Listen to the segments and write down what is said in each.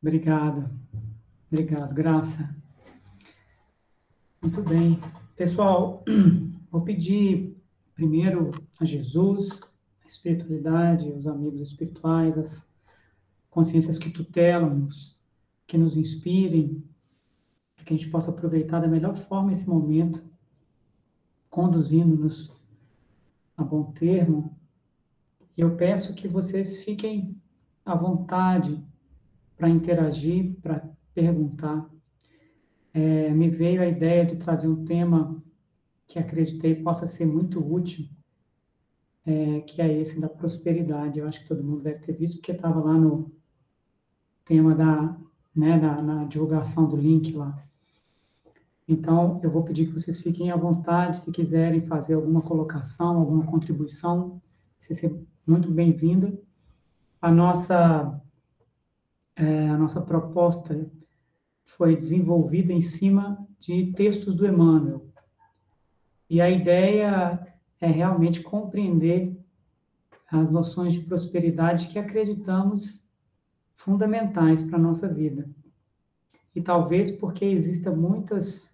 Obrigado, obrigado, Graça. Muito bem. Pessoal, vou pedir primeiro a Jesus, a espiritualidade, os amigos espirituais, as consciências que tutelam-nos, que nos inspirem, para que a gente possa aproveitar da melhor forma esse momento, conduzindo-nos a bom termo. Eu peço que vocês fiquem à vontade para interagir, para perguntar. Me veio a ideia de trazer um tema que acreditei possa ser muito útil, que é esse da prosperidade. Eu acho que todo mundo deve ter visto, porque estava lá no tema na divulgação do link lá. Então, eu vou pedir que vocês fiquem à vontade, se quiserem fazer alguma colocação, alguma contribuição, você ser muito bem-vinda. A nossa proposta foi desenvolvida em cima de textos do Emmanuel. E a ideia é realmente compreender as noções de prosperidade que acreditamos fundamentais para a nossa vida. E talvez porque existam muitos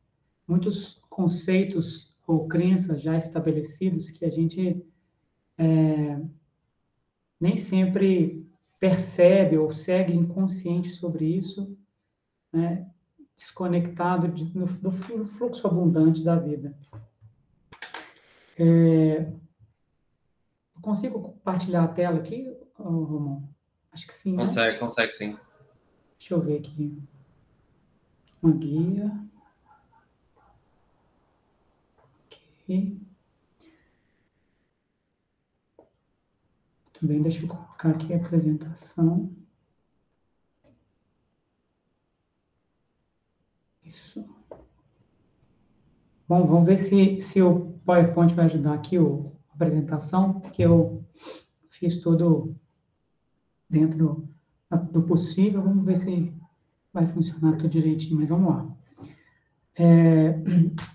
conceitos ou crenças já estabelecidos que a gente nem sempre percebe ou segue inconsciente sobre isso, né, desconectado do fluxo abundante da vida. Consigo compartilhar a tela aqui, Romão? Acho que sim, Consegue, né? consegue sim. Deixa eu ver aqui. Uma guia. Ok. Muito bem, deixa eu colocar aqui a apresentação. Isso. Bom, vamos ver se o PowerPoint vai ajudar aqui a apresentação, que eu fiz tudo dentro do possível. Vamos ver se vai funcionar tudo direitinho, mas vamos lá.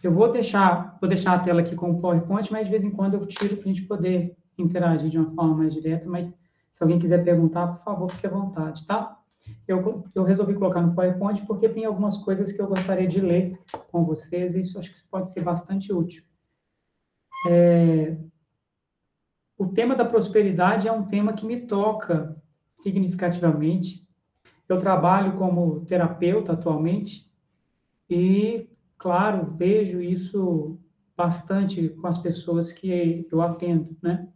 Eu vou deixar a tela aqui com o PowerPoint, mas de vez em quando eu tiro para a gente poder interagir de uma forma mais direta, mas se alguém quiser perguntar, por favor, fique à vontade, tá? Eu resolvi colocar no PowerPoint porque tem algumas coisas que eu gostaria de ler com vocês, e isso acho que pode ser bastante útil. O tema da prosperidade é um tema que me toca significativamente. Eu trabalho como terapeuta atualmente e, claro, vejo isso bastante com as pessoas que eu atendo, né?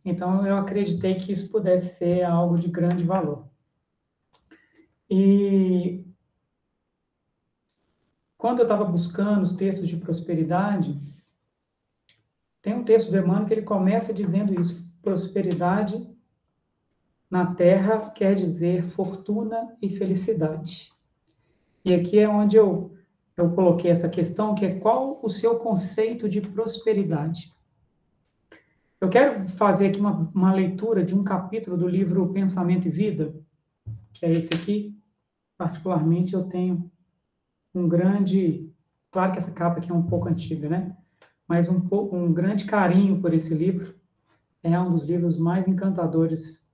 Então, eu acreditei que isso pudesse ser algo de grande valor. E quando eu estava buscando os textos de prosperidade, tem um texto do Emmanuel que ele começa dizendo isso: prosperidade na terra quer dizer fortuna e felicidade. E aqui é onde eu coloquei essa questão, que é qual o seu conceito de prosperidade? Eu quero fazer aqui uma leitura de um capítulo do livro Pensamento e Vida, que é esse aqui. Particularmente, eu tenho um grande... Claro que essa capa aqui é um pouco antiga, né? Mas um grande carinho por esse livro. É um dos livros mais encantadores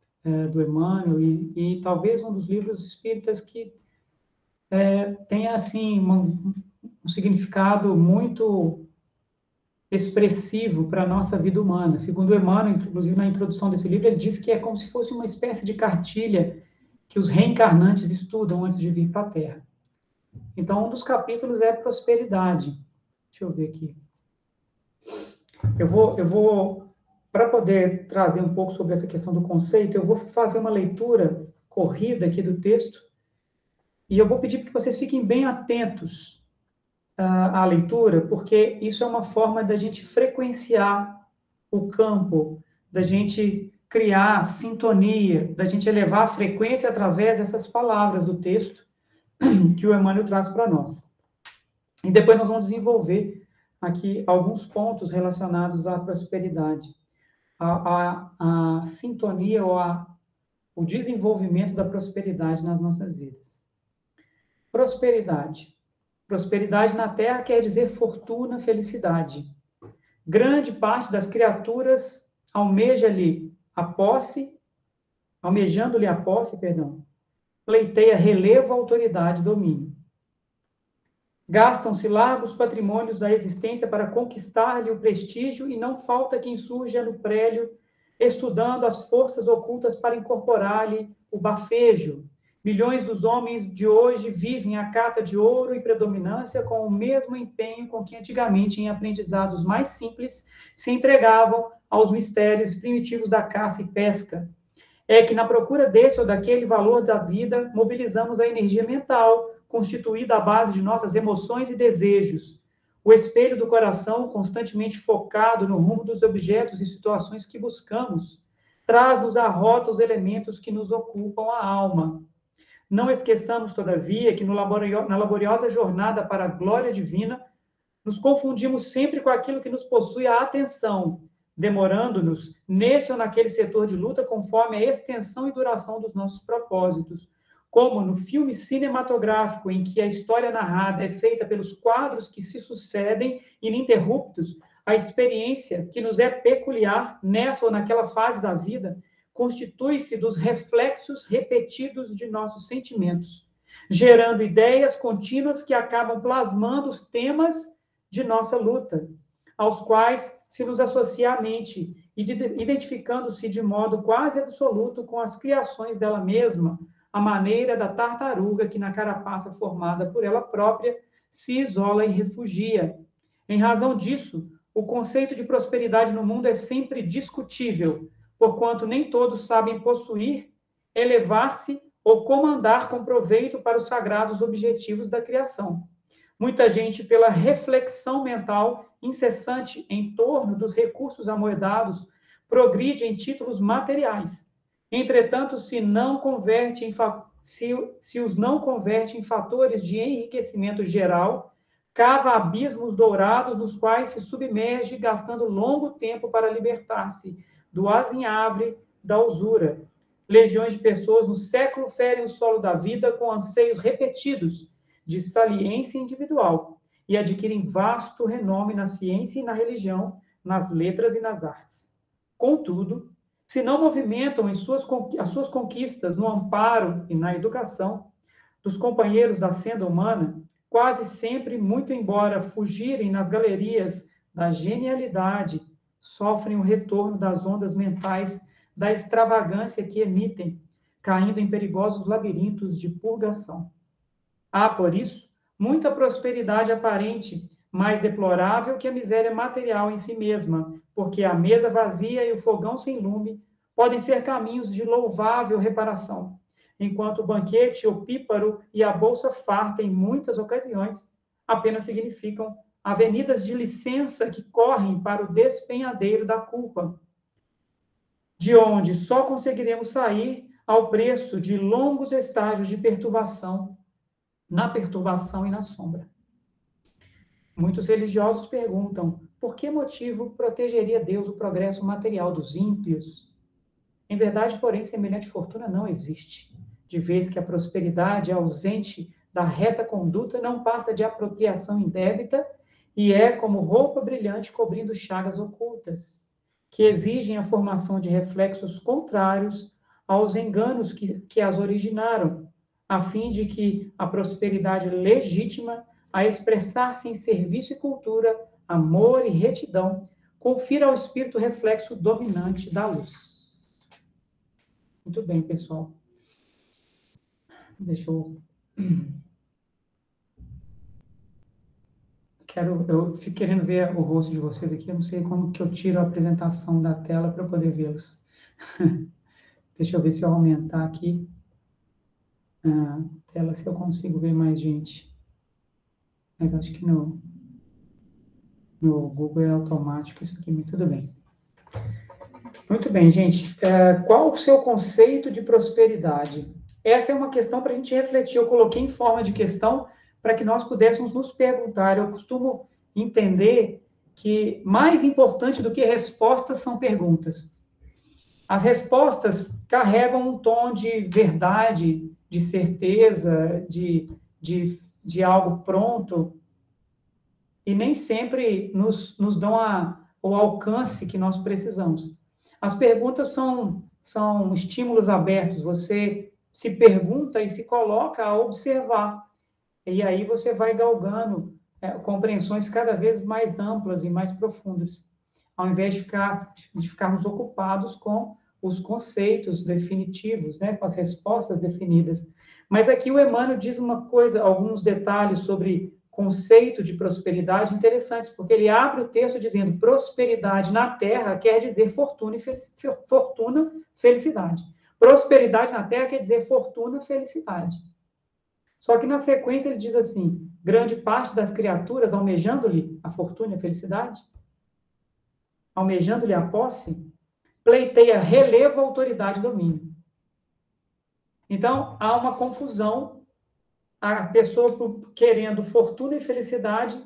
do Emmanuel e talvez um dos livros espíritas que tenha, assim, um significado muito expressivo para a nossa vida humana. Segundo o Emmanuel, inclusive na introdução desse livro, ele diz que é como se fosse uma espécie de cartilha que os reencarnantes estudam antes de vir para a Terra. Então, um dos capítulos é prosperidade. Deixa eu ver aqui. Eu vou para poder trazer um pouco sobre essa questão do conceito, eu vou fazer uma leitura corrida aqui do texto e eu vou pedir que vocês fiquem bem atentos à leitura, porque isso é uma forma da gente frequenciar o campo, da gente criar sintonia, da gente elevar a frequência através dessas palavras do texto que o Emmanuel traz para nós. E depois nós vamos desenvolver aqui alguns pontos relacionados à prosperidade, a sintonia ou o desenvolvimento da prosperidade nas nossas vidas. Prosperidade. Prosperidade na Terra quer dizer fortuna, felicidade. Grande parte das criaturas almejando-lhe a posse, pleiteia relevo, autoridade e domínio. Gastam-se largos patrimônios da existência para conquistar-lhe o prestígio e não falta quem surja no prélio, estudando as forças ocultas para incorporar-lhe o bafejo. Milhões dos homens de hoje vivem à cata de ouro e predominância com o mesmo empenho com que antigamente, em aprendizados mais simples, se entregavam aos mistérios primitivos da caça e pesca. É que, na procura desse ou daquele valor da vida, mobilizamos a energia mental, constituída à base de nossas emoções e desejos. O espelho do coração, constantemente focado no rumo dos objetos e situações que buscamos, traz-nos à rota os elementos que nos ocupam a alma. Não esqueçamos, todavia, que na laboriosa jornada para a glória divina, nos confundimos sempre com aquilo que nos possui a atenção, demorando-nos nesse ou naquele setor de luta conforme a extensão e duração dos nossos propósitos. Como no filme cinematográfico, em que a história narrada é feita pelos quadros que se sucedem ininterruptos, a experiência que nos é peculiar nessa ou naquela fase da vida constitui-se dos reflexos repetidos de nossos sentimentos, gerando ideias contínuas que acabam plasmando os temas de nossa luta, aos quais se nos associa a mente, identificando-se de modo quase absoluto com as criações dela mesma, à maneira da tartaruga que, na carapaça formada por ela própria, se isola e refugia. Em razão disso, o conceito de prosperidade no mundo é sempre discutível, porquanto nem todos sabem possuir, elevar-se ou comandar com proveito para os sagrados objetivos da criação. Muita gente, pela reflexão mental incessante em torno dos recursos amoedados, progride em títulos materiais. Entretanto, se os não converte em fatores de enriquecimento geral, cava abismos dourados nos quais se submerge, gastando longo tempo para libertar-se do azinhavre da usura. Legiões de pessoas no século ferem o solo da vida com anseios repetidos de saliência individual e adquirem vasto renome na ciência e na religião, nas letras e nas artes. Contudo, se não movimentam as suas conquistas no amparo e na educação dos companheiros da senda humana, quase sempre, muito embora fugirem nas galerias da genialidade, sofrem o retorno das ondas mentais da extravagância que emitem, caindo em perigosos labirintos de purgação. Há, por isso, muita prosperidade aparente, mais deplorável que a miséria material em si mesma, porque a mesa vazia e o fogão sem lume podem ser caminhos de louvável reparação, enquanto o banquete opíparo e a bolsa farta, em muitas ocasiões, apenas significam avenidas de licença que correm para o despenhadeiro da culpa, de onde só conseguiremos sair ao preço de longos estágios de perturbação, na perturbação e na sombra. Muitos religiosos perguntam: por que motivo protegeria Deus o progresso material dos ímpios? Em verdade, porém, semelhante fortuna não existe, de vez que a prosperidade ausente da reta conduta não passa de apropriação indébita e é como roupa brilhante cobrindo chagas ocultas, que exigem a formação de reflexos contrários aos enganos que as originaram, a fim de que a prosperidade legítima, a expressar-se em serviço e cultura, amor e retidão, confira ao espírito reflexo dominante da luz. Muito bem, pessoal. Deixa eu... Eu fico querendo ver o rosto de vocês aqui, eu não sei como que eu tiro a apresentação da tela para eu poder vê-los. Deixa eu ver se eu aumentar aqui a tela, se eu consigo ver mais gente. Mas acho que no Google é automático isso aqui, mas tudo bem. Muito bem, gente. Qual o seu conceito de prosperidade? Essa é uma questão para a gente refletir. Eu coloquei em forma de questão para que nós pudéssemos nos perguntar. Eu costumo entender que mais importante do que respostas são perguntas. As respostas carregam um tom de verdade, de certeza, de algo pronto, e nem sempre nos dão o alcance que nós precisamos. As perguntas são estímulos abertos. Você se pergunta e se coloca a observar. E aí você vai galgando compreensões cada vez mais amplas e mais profundas, ao invés de ficarmos ocupados com os conceitos definitivos, né, com as respostas definidas. Mas aqui o Emmanuel diz uma coisa, alguns detalhes sobre conceito de prosperidade interessantes, porque ele abre o texto dizendo prosperidade na terra quer dizer fortuna, felicidade. Prosperidade na terra quer dizer fortuna, felicidade. Só que na sequência ele diz assim: grande parte das criaturas almejando-lhe a fortuna e a felicidade, almejando-lhe a posse, pleiteia relevo, autoridade e domínio. Então, há uma confusão. A pessoa, querendo fortuna e felicidade,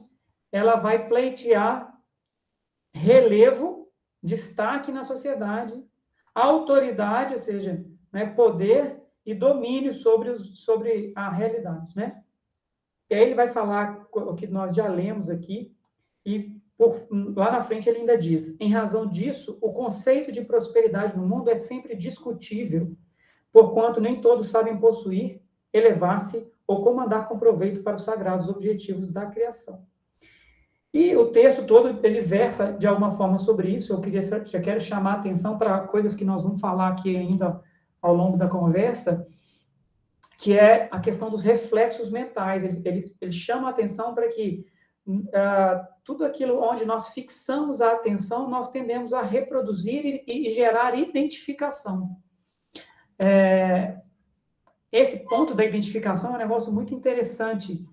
ela vai pleitear relevo, destaque na sociedade, autoridade, ou seja, né, poder e domínio sobre a realidade, né? E aí ele vai falar o que nós já lemos aqui, e lá na frente ele ainda diz: em razão disso, o conceito de prosperidade no mundo é sempre discutível, porquanto nem todos sabem possuir, elevar-se ou comandar com proveito para os sagrados objetivos da criação. E o texto todo, ele versa de alguma forma sobre isso. Já quero chamar a atenção para coisas que nós vamos falar aqui ainda ao longo da conversa, que é a questão dos reflexos mentais. Ele chama a atenção para que tudo aquilo onde nós fixamos a atenção, nós tendemos a reproduzir e gerar identificação. Esse ponto da identificação é um negócio muito interessante.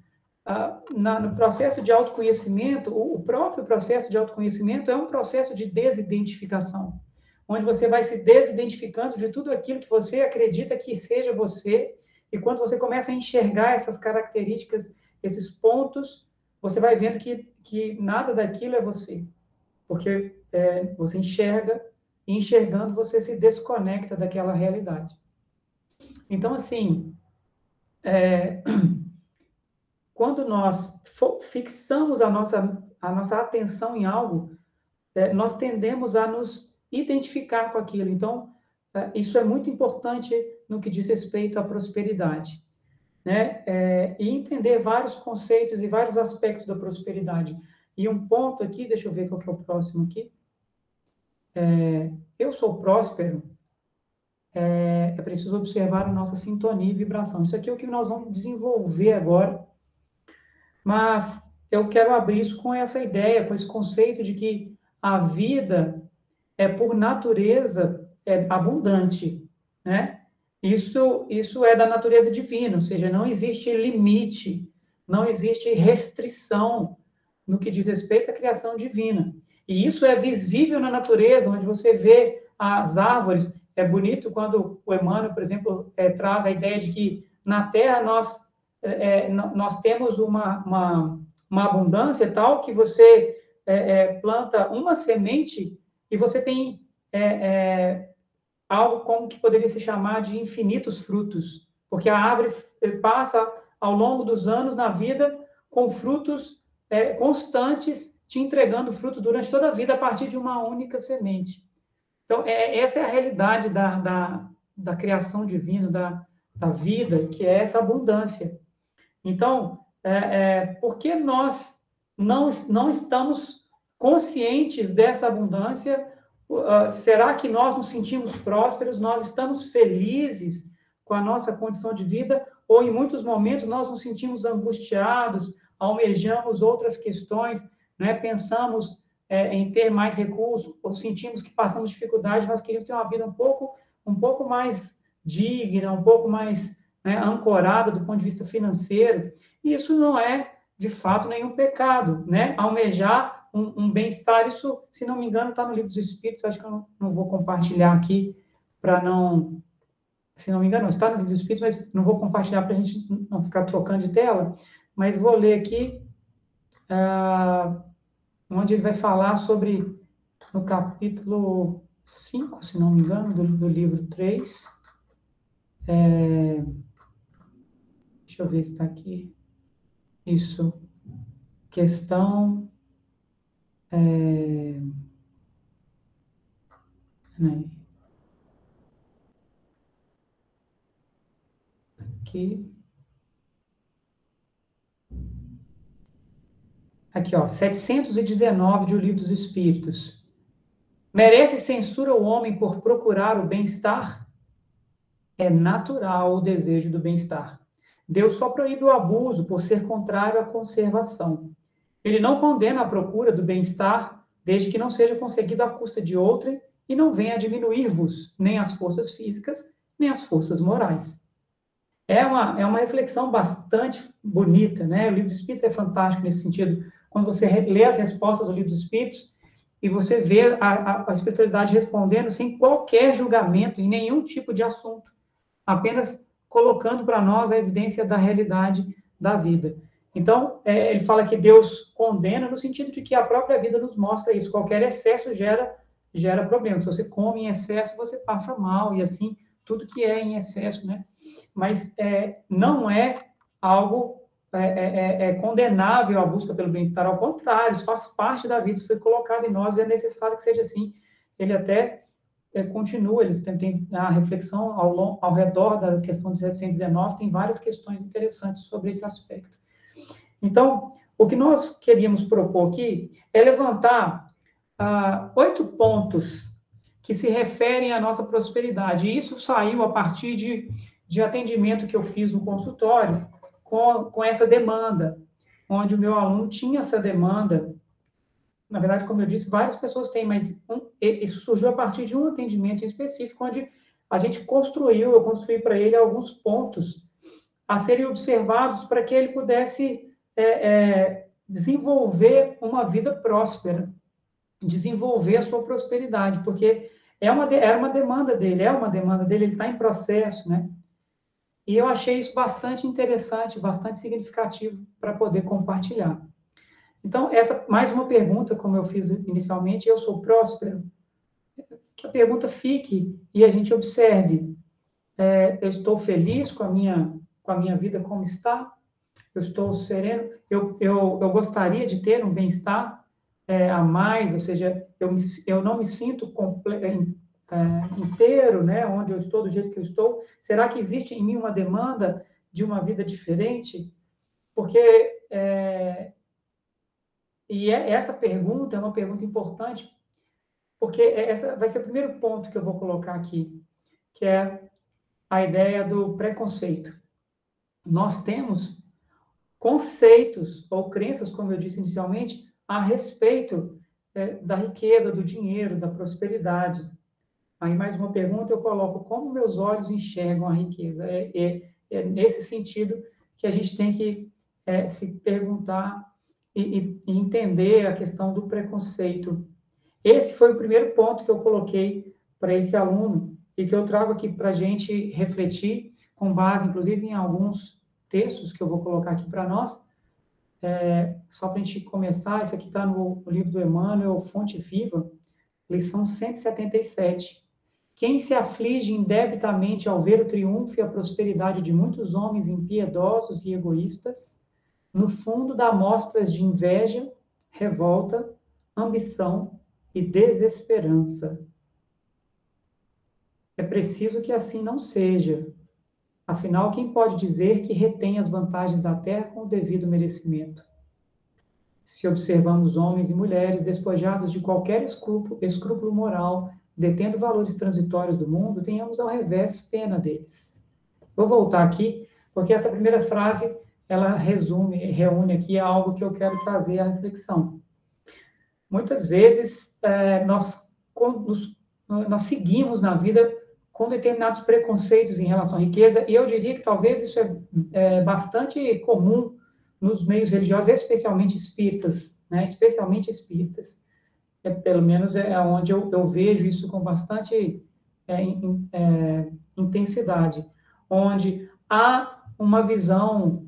No processo de autoconhecimento, o próprio processo de autoconhecimento é um processo de desidentificação, onde você vai se desidentificando de tudo aquilo que você acredita que seja você, e quando você começa a enxergar essas características, esses pontos, você vai vendo que nada daquilo é você, porque você enxerga, e enxergando você se desconecta daquela realidade. Então, assim, quando nós fixamos a nossa atenção em algo, nós tendemos a nos identificar com aquilo. Então, isso é muito importante no que diz respeito à prosperidade, né? E entender vários conceitos e vários aspectos da prosperidade. E um ponto aqui, deixa eu ver qual que é o próximo aqui. Eu sou próspero, é preciso observar a nossa sintonia e vibração. Isso aqui é o que nós vamos desenvolver agora, mas eu quero abrir isso com essa ideia, com esse conceito de que a vida por natureza, abundante, né? Isso é da natureza divina, ou seja, não existe limite, não existe restrição no que diz respeito à criação divina. E isso é visível na natureza, onde você vê as árvores. É bonito quando o Emmanuel, por exemplo, traz a ideia de que na Terra nós temos uma abundância tal que você planta uma semente e você tem algo como que poderia se chamar de infinitos frutos, porque a árvore passa ao longo dos anos na vida com frutos constantes, te entregando frutos durante toda a vida a partir de uma única semente. Então, essa é a realidade da criação divina, da vida, que é essa abundância. Então, por que nós não estamos conscientes dessa abundância? Será que nós nos sentimos prósperos? Nós estamos felizes com a nossa condição de vida? Ou, em muitos momentos, nós nos sentimos angustiados, almejamos outras questões, né? Pensamos em ter mais recursos, ou sentimos que passamos dificuldade, nós queríamos ter uma vida um pouco mais digna, um pouco mais, né, ancorada do ponto de vista financeiro. E isso não é, de fato, nenhum pecado, né? Almejar um bem-estar, isso, se não me engano, está no Livro dos Espíritos, acho que eu não vou compartilhar aqui para não... Se não me engano, está no Livro dos Espíritos, mas não vou compartilhar para a gente não ficar trocando de tela, mas vou ler aqui, onde ele vai falar sobre, no capítulo 5, se não me engano, do livro 3. Deixa eu ver se está aqui. Isso. Questão... né? aqui. Aqui, ó, 719 de O Livro dos Espíritos. Merece censura o homem por procurar o bem-estar? É natural o desejo do bem-estar. Deus só proíbe o abuso por ser contrário à conservação. Ele não condena a procura do bem-estar, desde que não seja conseguido à custa de outrem e não venha a diminuir-vos nem as forças físicas, nem as forças morais. É uma reflexão bastante bonita, né? O Livro dos Espíritos é fantástico nesse sentido. Quando você lê as respostas do Livro dos Espíritos e você vê a espiritualidade respondendo sem qualquer julgamento em nenhum tipo de assunto, apenas colocando para nós a evidência da realidade da vida. Então, ele fala que Deus condena no sentido de que a própria vida nos mostra isso. Qualquer excesso gera problema. Se você come em excesso, você passa mal, e assim, tudo que é em excesso, né? Mas não é algo condenável a busca pelo bem-estar, ao contrário, isso faz parte da vida, isso foi colocado em nós e é necessário que seja assim. Ele até continua, eles têm a reflexão ao redor da questão de 719, tem várias questões interessantes sobre esse aspecto. Então, o que nós queríamos propor aqui é levantar 8 pontos que se referem à nossa prosperidade. E isso saiu a partir de atendimento que eu fiz no consultório com essa demanda, onde o meu aluno tinha essa demanda. Na verdade, como eu disse, várias pessoas têm, mas isso surgiu a partir de um atendimento específico, onde eu construí para ele alguns pontos a serem observados para que ele pudesse desenvolver uma vida próspera, desenvolver a sua prosperidade, porque era uma demanda dele, ele está em processo, né? E eu achei isso bastante interessante, bastante significativo para poder compartilhar. Então, essa mais uma pergunta, como eu fiz inicialmente, eu sou próspero? Que a pergunta fique e a gente observe. Eu estou feliz com a minha vida como está? Eu estou sereno? Eu gostaria de ter um bem-estar a mais, ou seja, eu não me sinto inteiro, né, onde eu estou, do jeito que eu estou. Será que existe em mim uma demanda de uma vida diferente? Porque essa pergunta é uma pergunta importante, porque essa vai ser o primeiro ponto que eu vou colocar aqui, que é a ideia do preconceito. Nós temos conceitos ou crenças, como eu disse inicialmente, a respeito da riqueza, do dinheiro, da prosperidade. Aí, mais uma pergunta, eu coloco: como meus olhos enxergam a riqueza? É nesse sentido que a gente tem que se perguntar e entender a questão do preconceito. Esse foi o primeiro ponto que eu coloquei para esse aluno e que eu trago aqui para a gente refletir, com base, inclusive, em alguns textos que eu vou colocar aqui para nós. Só para a gente começar, esse aqui está no livro do Emmanuel, Fonte Viva, lição 177. Quem se aflige indebitamente ao ver o triunfo e a prosperidade de muitos homens impiedosos e egoístas, no fundo dá mostras de inveja, revolta, ambição e desesperança. É preciso que assim não seja. Afinal, quem pode dizer que retém as vantagens da terra com o devido merecimento? Se observamos homens e mulheres despojados de qualquer escrúpulo moral, detendo valores transitórios do mundo, tenhamos ao revés pena deles. Vou voltar aqui, porque essa primeira frase, ela reúne aqui algo que eu quero trazer à reflexão. Muitas vezes, nós seguimos na vida com determinados preconceitos em relação à riqueza, e eu diria que talvez isso é bastante comum nos meios religiosos, especialmente espíritas, né? Especialmente espíritas. Pelo menos é onde eu vejo isso com bastante intensidade, onde há uma visão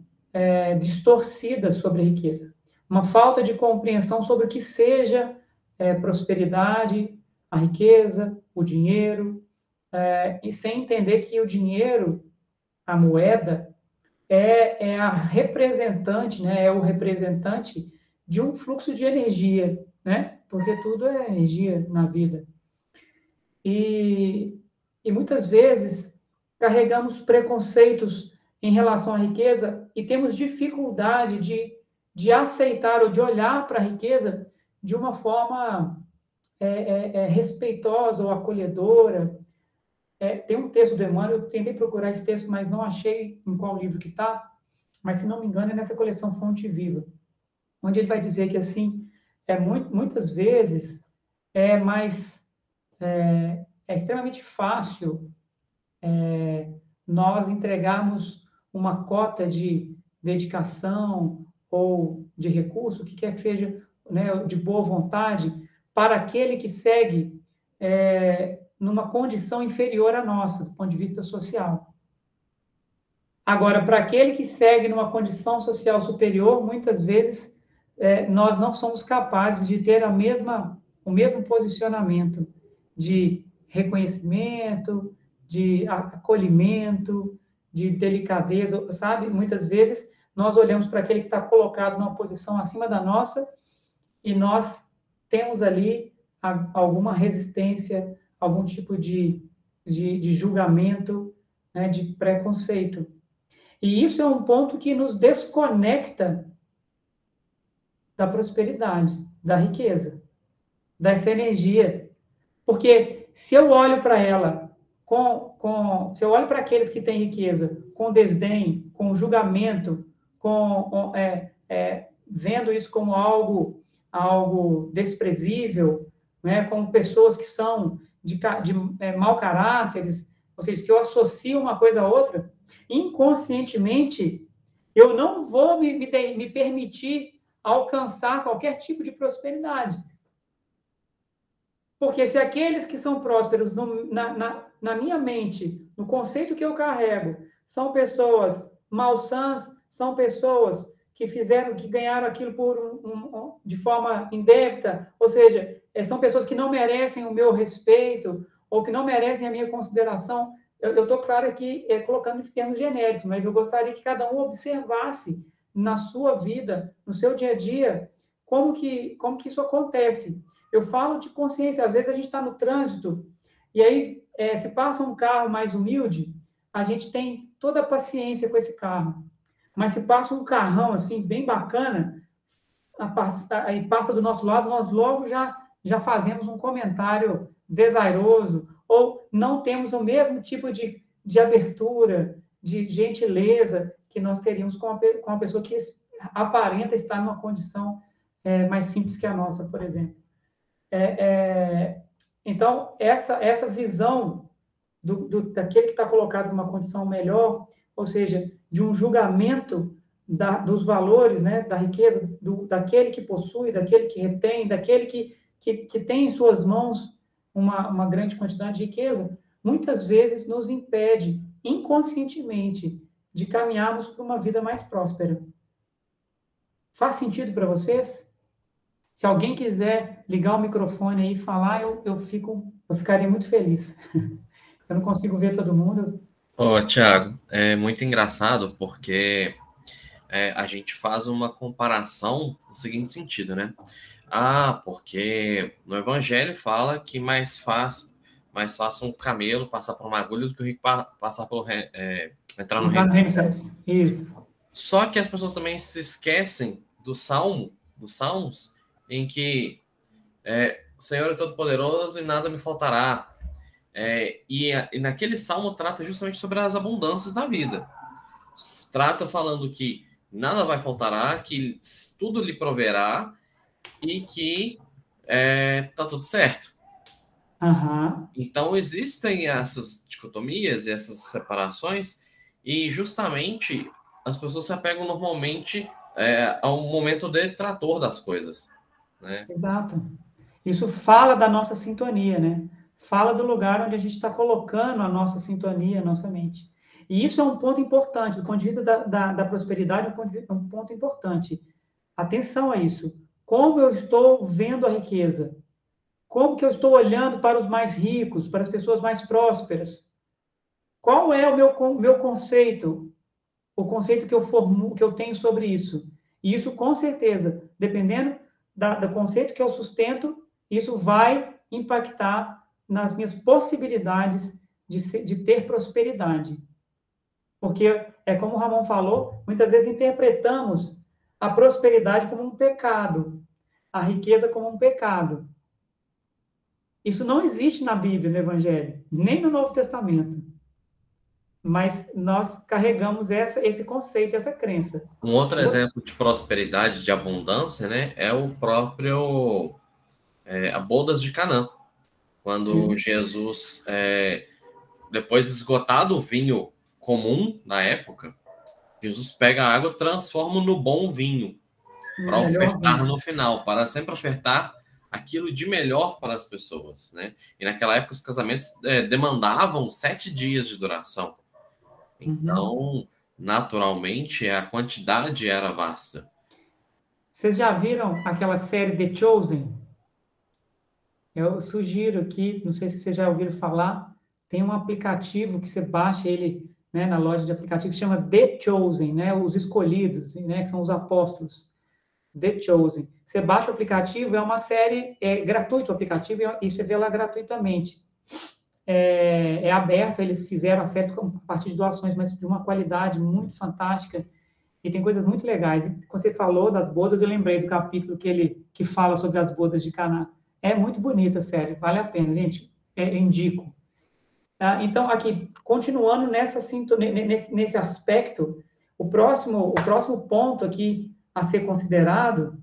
distorcida sobre a riqueza, uma falta de compreensão sobre o que seja prosperidade, a riqueza, o dinheiro, e sem entender que o dinheiro, a moeda, é a representante, né, é o representante de um fluxo de energia, né, porque tudo é energia na vida. E muitas vezes carregamos preconceitos em relação à riqueza e temos dificuldade de aceitar ou de olhar para a riqueza de uma forma respeitosa ou acolhedora. Tem um texto do Emmanuel, eu tentei procurar esse texto, mas não achei em qual livro que está, mas, se não me engano, é nessa coleção Fonte Viva, onde ele vai dizer que, assim, muitas vezes é extremamente fácil nós entregarmos uma cota de dedicação ou de recurso, o que quer que seja, né, de boa vontade, para aquele que segue numa condição inferior à nossa, do ponto de vista social. Agora, para aquele que segue numa condição social superior, muitas vezes nós não somos capazes de ter o mesmo posicionamento de reconhecimento, de acolhimento, de delicadeza, sabe? Muitas vezes nós olhamos para aquele que está colocado numa posição acima da nossa e nós temos ali alguma resistência, algum tipo de julgamento, né, de preconceito. E isso é um ponto que nos desconecta da prosperidade, da riqueza, dessa energia. Porque se eu olho para ela, se eu olho para aqueles que têm riqueza com desdém, com julgamento, vendo isso como algo desprezível, né, como pessoas que são de mau caráteres, ou seja, se eu associo uma coisa a outra, inconscientemente, eu não vou me permitir alcançar qualquer tipo de prosperidade. Porque se aqueles que são prósperos na minha mente, no conceito que eu carrego, são pessoas malsãs, são pessoas que ganharam aquilo de forma indébita, ou seja, são pessoas que não merecem o meu respeito ou que não merecem a minha consideração. Eu estou, claro, aqui colocando em termos genéricos, mas eu gostaria que cada um observasse na sua vida, no seu dia a dia, como que isso acontece. Eu falo de consciência. Às vezes a gente está no trânsito e aí se passa um carro mais humilde, a gente tem toda a paciência com esse carro. Mas se passa um carrão assim bem bacana, aí passa do nosso lado, nós logo já fazemos um comentário desairoso ou não temos o mesmo tipo de abertura, de gentileza que nós teríamos com uma pessoa que aparenta estar numa condição mais simples que a nossa, por exemplo. Então, essa visão daquele que está colocado numa condição melhor, ou seja, de um julgamento dos valores, né, da riqueza, daquele que possui, daquele que retém, daquele que tem em suas mãos uma grande quantidade de riqueza, muitas vezes nos impede, inconscientemente, de caminharmos para uma vida mais próspera. Faz sentido para vocês? Se alguém quiser ligar o microfone aí e falar, eu ficaria muito feliz. Eu não consigo ver todo mundo. Tiago, é muito engraçado porque a gente faz uma comparação no seguinte sentido, né? Porque no Evangelho fala que mais fácil um camelo passar por uma agulha do que o rico passar pelo entrar no reino dos céus. Isso. Só que as pessoas também se esquecem dos Salmos, em que o Senhor é todo-poderoso e nada me faltará. E naquele salmo trata justamente sobre as abundâncias da vida. Trata falando que nada vai faltará, que tudo lhe proverá e que tá tudo certo. Uhum. Então existem essas dicotomias e essas separações e justamente as pessoas se apegam normalmente ao momento detrator das coisas, né? Exato. Isso fala da nossa sintonia, né? Fala do lugar onde a gente está colocando a nossa sintonia, a nossa mente. E isso é um ponto importante, do ponto de vista da prosperidade, é um ponto importante. Atenção a isso. Como eu estou vendo a riqueza? Como que eu estou olhando para os mais ricos, para as pessoas mais prósperas? Qual é o meu conceito? O conceito que eu tenho sobre isso? E isso, com certeza, dependendo do conceito que eu sustento, isso vai impactar nas minhas possibilidades de ter prosperidade. Porque, como o Ramon falou, muitas vezes interpretamos a prosperidade como um pecado, a riqueza como um pecado. Isso não existe na Bíblia, no Evangelho, nem no Novo Testamento. Mas nós carregamos esse conceito, essa crença. Um outro exemplo de prosperidade, de abundância, né, é o próprio a bodas de Canaã. Quando Sim. Jesus, depois de esgotado o vinho comum na época, Jesus pega a água e transforma no bom vinho para Melhor ofertar vinho. no final, para sempre ofertar aquilo de melhor para as pessoas, né? E naquela época os casamentos demandavam 7 dias de duração. Então, naturalmente, a quantidade era vasta. Vocês já viram aquela série The Chosen? Eu sugiro aqui, não sei se vocês já ouviram falar, tem um aplicativo que você baixa ele, né, na loja de aplicativo, que chama The Chosen, né, os escolhidos, né, que são os apóstolos. The Chosen. Você baixa o aplicativo, é uma série, é gratuito o aplicativo e você vê lá gratuitamente. É aberto, eles fizeram a série a partir de doações, mas de uma qualidade muito fantástica e tem coisas muito legais. E quando você falou das bodas, eu lembrei do capítulo que fala sobre as bodas de Caná. É muito bonita a série, vale a pena, gente. Indico. Então, aqui, continuando nessa sintonia, nesse aspecto, o próximo ponto aqui a ser considerado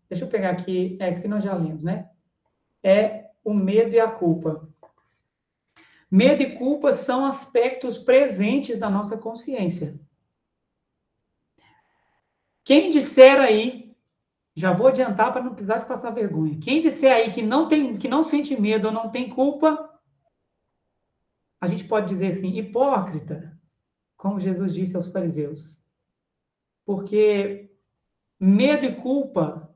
deixa eu pegar aqui, isso que nós já lemos, né? É o medo e a culpa. Medo e culpa são aspectos presentes da nossa consciência. Quem disser aí, já vou adiantar para não precisar de passar vergonha. Quem disser aí que não sente medo ou não tem culpa, a gente pode dizer assim, hipócrita, como Jesus disse aos fariseus. Porque medo e culpa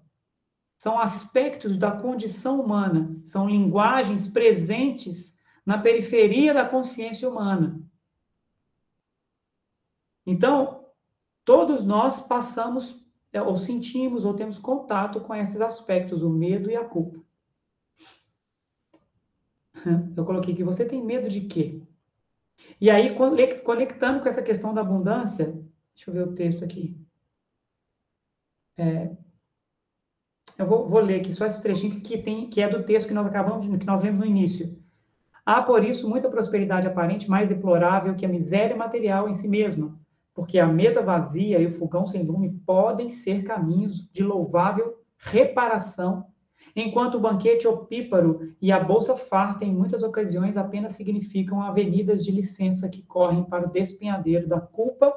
são aspectos da condição humana, são linguagens presentes na periferia da consciência humana. Então, todos nós passamos, ou sentimos, ou temos contato com esses aspectos, o medo e a culpa. Eu coloquei que você tem medo de quê? E aí, conectando com essa questão da abundância, deixa eu ver o texto aqui. Eu vou ler aqui só esse trechinho que é do texto que nós lemos no início. Há, por isso, muita prosperidade aparente mais deplorável que a miséria material em si mesma, porque a mesa vazia e o fogão sem lume podem ser caminhos de louvável reparação, enquanto o banquete opíparo e a bolsa farta, em muitas ocasiões, apenas significam avenidas de licença que correm para o despenhadeiro da culpa,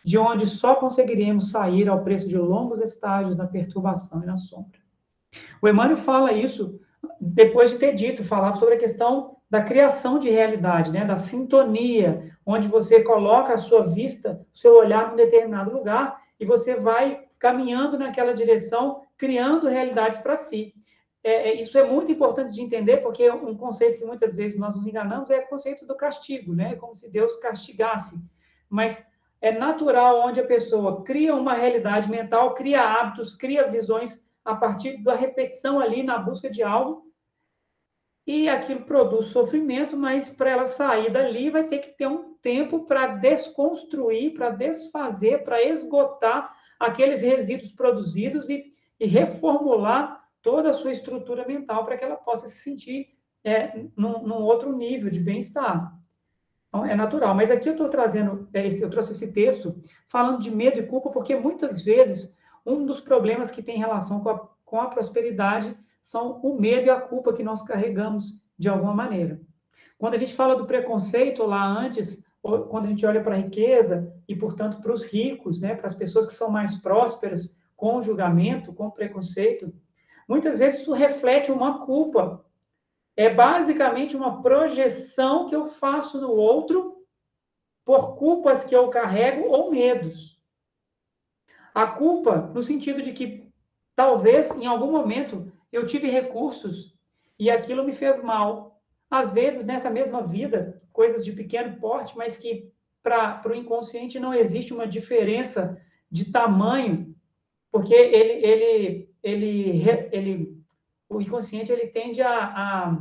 de onde só conseguiremos sair ao preço de longos estágios na perturbação e na sombra. O Emmanuel fala isso depois de ter falado sobre a questão da criação de realidade, né, da sintonia, onde você coloca a sua vista, o seu olhar num determinado lugar e você vai caminhando naquela direção, criando realidades para si. Isso é muito importante de entender, porque um conceito que muitas vezes nós nos enganamos é o conceito do castigo, né? Como se Deus castigasse. Mas é natural onde a pessoa cria uma realidade mental, cria hábitos, cria visões a partir da repetição ali na busca de algo, e aquilo produz sofrimento, mas para ela sair dali vai ter que ter um tempo para desconstruir, para desfazer, para esgotar aqueles resíduos produzidos e reformular toda a sua estrutura mental para que ela possa se sentir num outro nível de bem-estar. Então, é natural. Mas aqui eu estou trazendo, eu trouxe esse texto falando de medo e culpa, porque muitas vezes um dos problemas que tem relação com a prosperidade são o medo e a culpa que nós carregamos de alguma maneira. Quando a gente fala do preconceito lá antes, quando a gente olha para a riqueza e, portanto, para os ricos, né, para as pessoas que são mais prósperas, com julgamento, com preconceito, muitas vezes isso reflete uma culpa. É basicamente uma projeção que eu faço no outro por culpas que eu carrego ou medos. A culpa no sentido de que talvez em algum momento eu tive recursos e aquilo me fez mal. Às vezes, nessa mesma vida, coisas de pequeno porte, mas que para o inconsciente não existe uma diferença de tamanho, porque o inconsciente ele tende a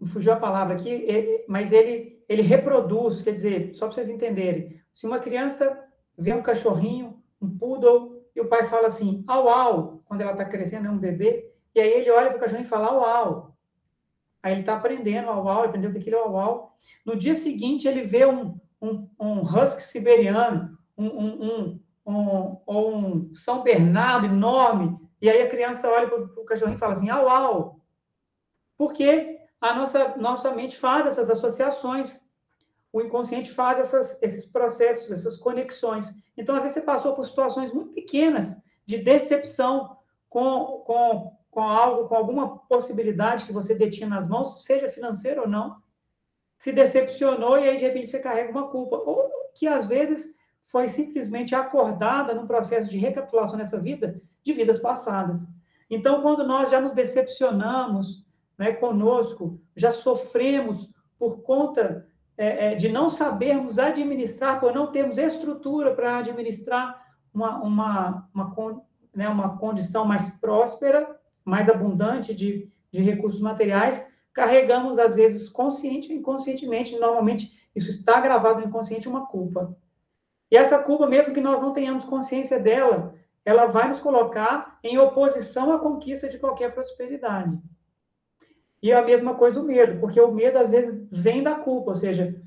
fugiu a palavra aqui, mas ele reproduz, quer dizer, só para vocês entenderem, se uma criança vê um cachorrinho, um poodle, e o pai fala assim, au, au, quando ela está crescendo, é um bebê, e aí ele olha para o cachorrinho e fala, au, au. Aí ele está aprendendo au, au, aprendeu que aquilo é au, au. No dia seguinte, ele vê um husky siberiano, um São Bernardo enorme, e aí a criança olha para o cachorrinho e fala assim, au, au. Porque a nossa mente faz essas associações, o inconsciente faz esses processos, essas conexões. Então, às vezes, você passou por situações muito pequenas de decepção com algo, com alguma possibilidade que você detinha nas mãos, seja financeira ou não, se decepcionou e aí, de repente, você carrega uma culpa. Ou que, às vezes, foi simplesmente acordada num processo de recapitulação nessa vida, de vidas passadas. Então, quando nós já nos decepcionamos, né, conosco, já sofremos por conta de não sabermos administrar, por não termos estrutura para administrar uma condição mais próspera, mais abundante de recursos materiais, carregamos, às vezes, consciente ou inconscientemente, normalmente isso está gravado no inconsciente, uma culpa. E essa culpa, mesmo que nós não tenhamos consciência dela, ela vai nos colocar em oposição à conquista de qualquer prosperidade. E a mesma coisa o medo, porque o medo, às vezes, vem da culpa, ou seja,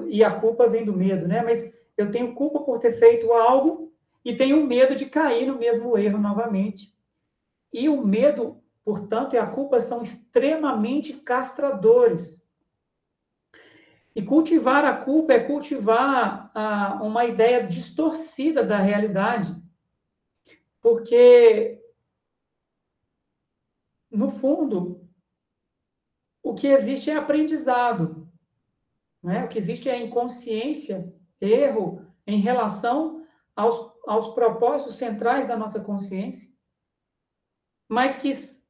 e a culpa vem do medo, né? Mas eu tenho culpa por ter feito algo e tenho medo de cair no mesmo erro novamente. E o medo, portanto, e a culpa são extremamente castradores. E cultivar a culpa é cultivar uma ideia distorcida da realidade, porque, no fundo, o que existe é aprendizado, né? O que existe é inconsciência, erro, em relação aos propósitos centrais da nossa consciência, mas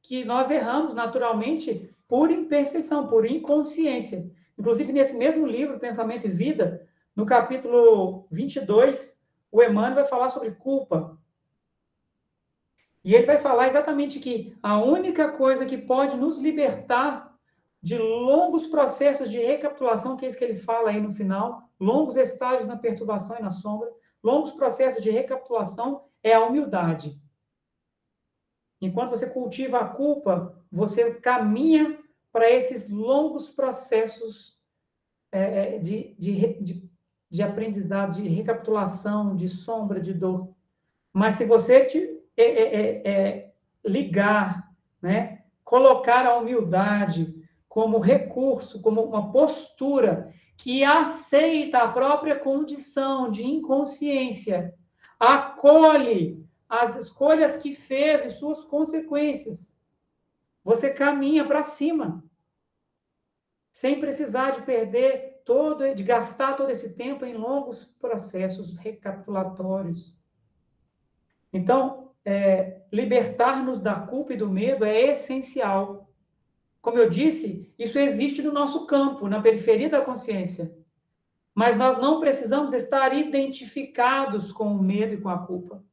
que nós erramos naturalmente por imperfeição, por inconsciência. Inclusive, nesse mesmo livro, Pensamento e Vida, no capítulo 22, o Emmanuel vai falar sobre culpa. E ele vai falar exatamente que a única coisa que pode nos libertar de longos processos de recapitulação, que é isso que ele fala aí no final, longos estágios na perturbação e na sombra, longos processos de recapitulação, é a humildade. Enquanto você cultiva a culpa, você caminha para esses longos processos de aprendizado, de recapitulação, de sombra, de dor. Mas se você ligar, né, colocar a humildade como recurso, como uma postura que aceita a própria condição de inconsciência, acolhe as escolhas que fez e suas consequências, você caminha para cima, sem precisar de perder de gastar todo esse tempo em longos processos recapitulatórios. Então, libertar-nos da culpa e do medo é essencial. Como eu disse, isso existe no nosso campo, na periferia da consciência. Mas nós não precisamos estar identificados com o medo e com a culpa.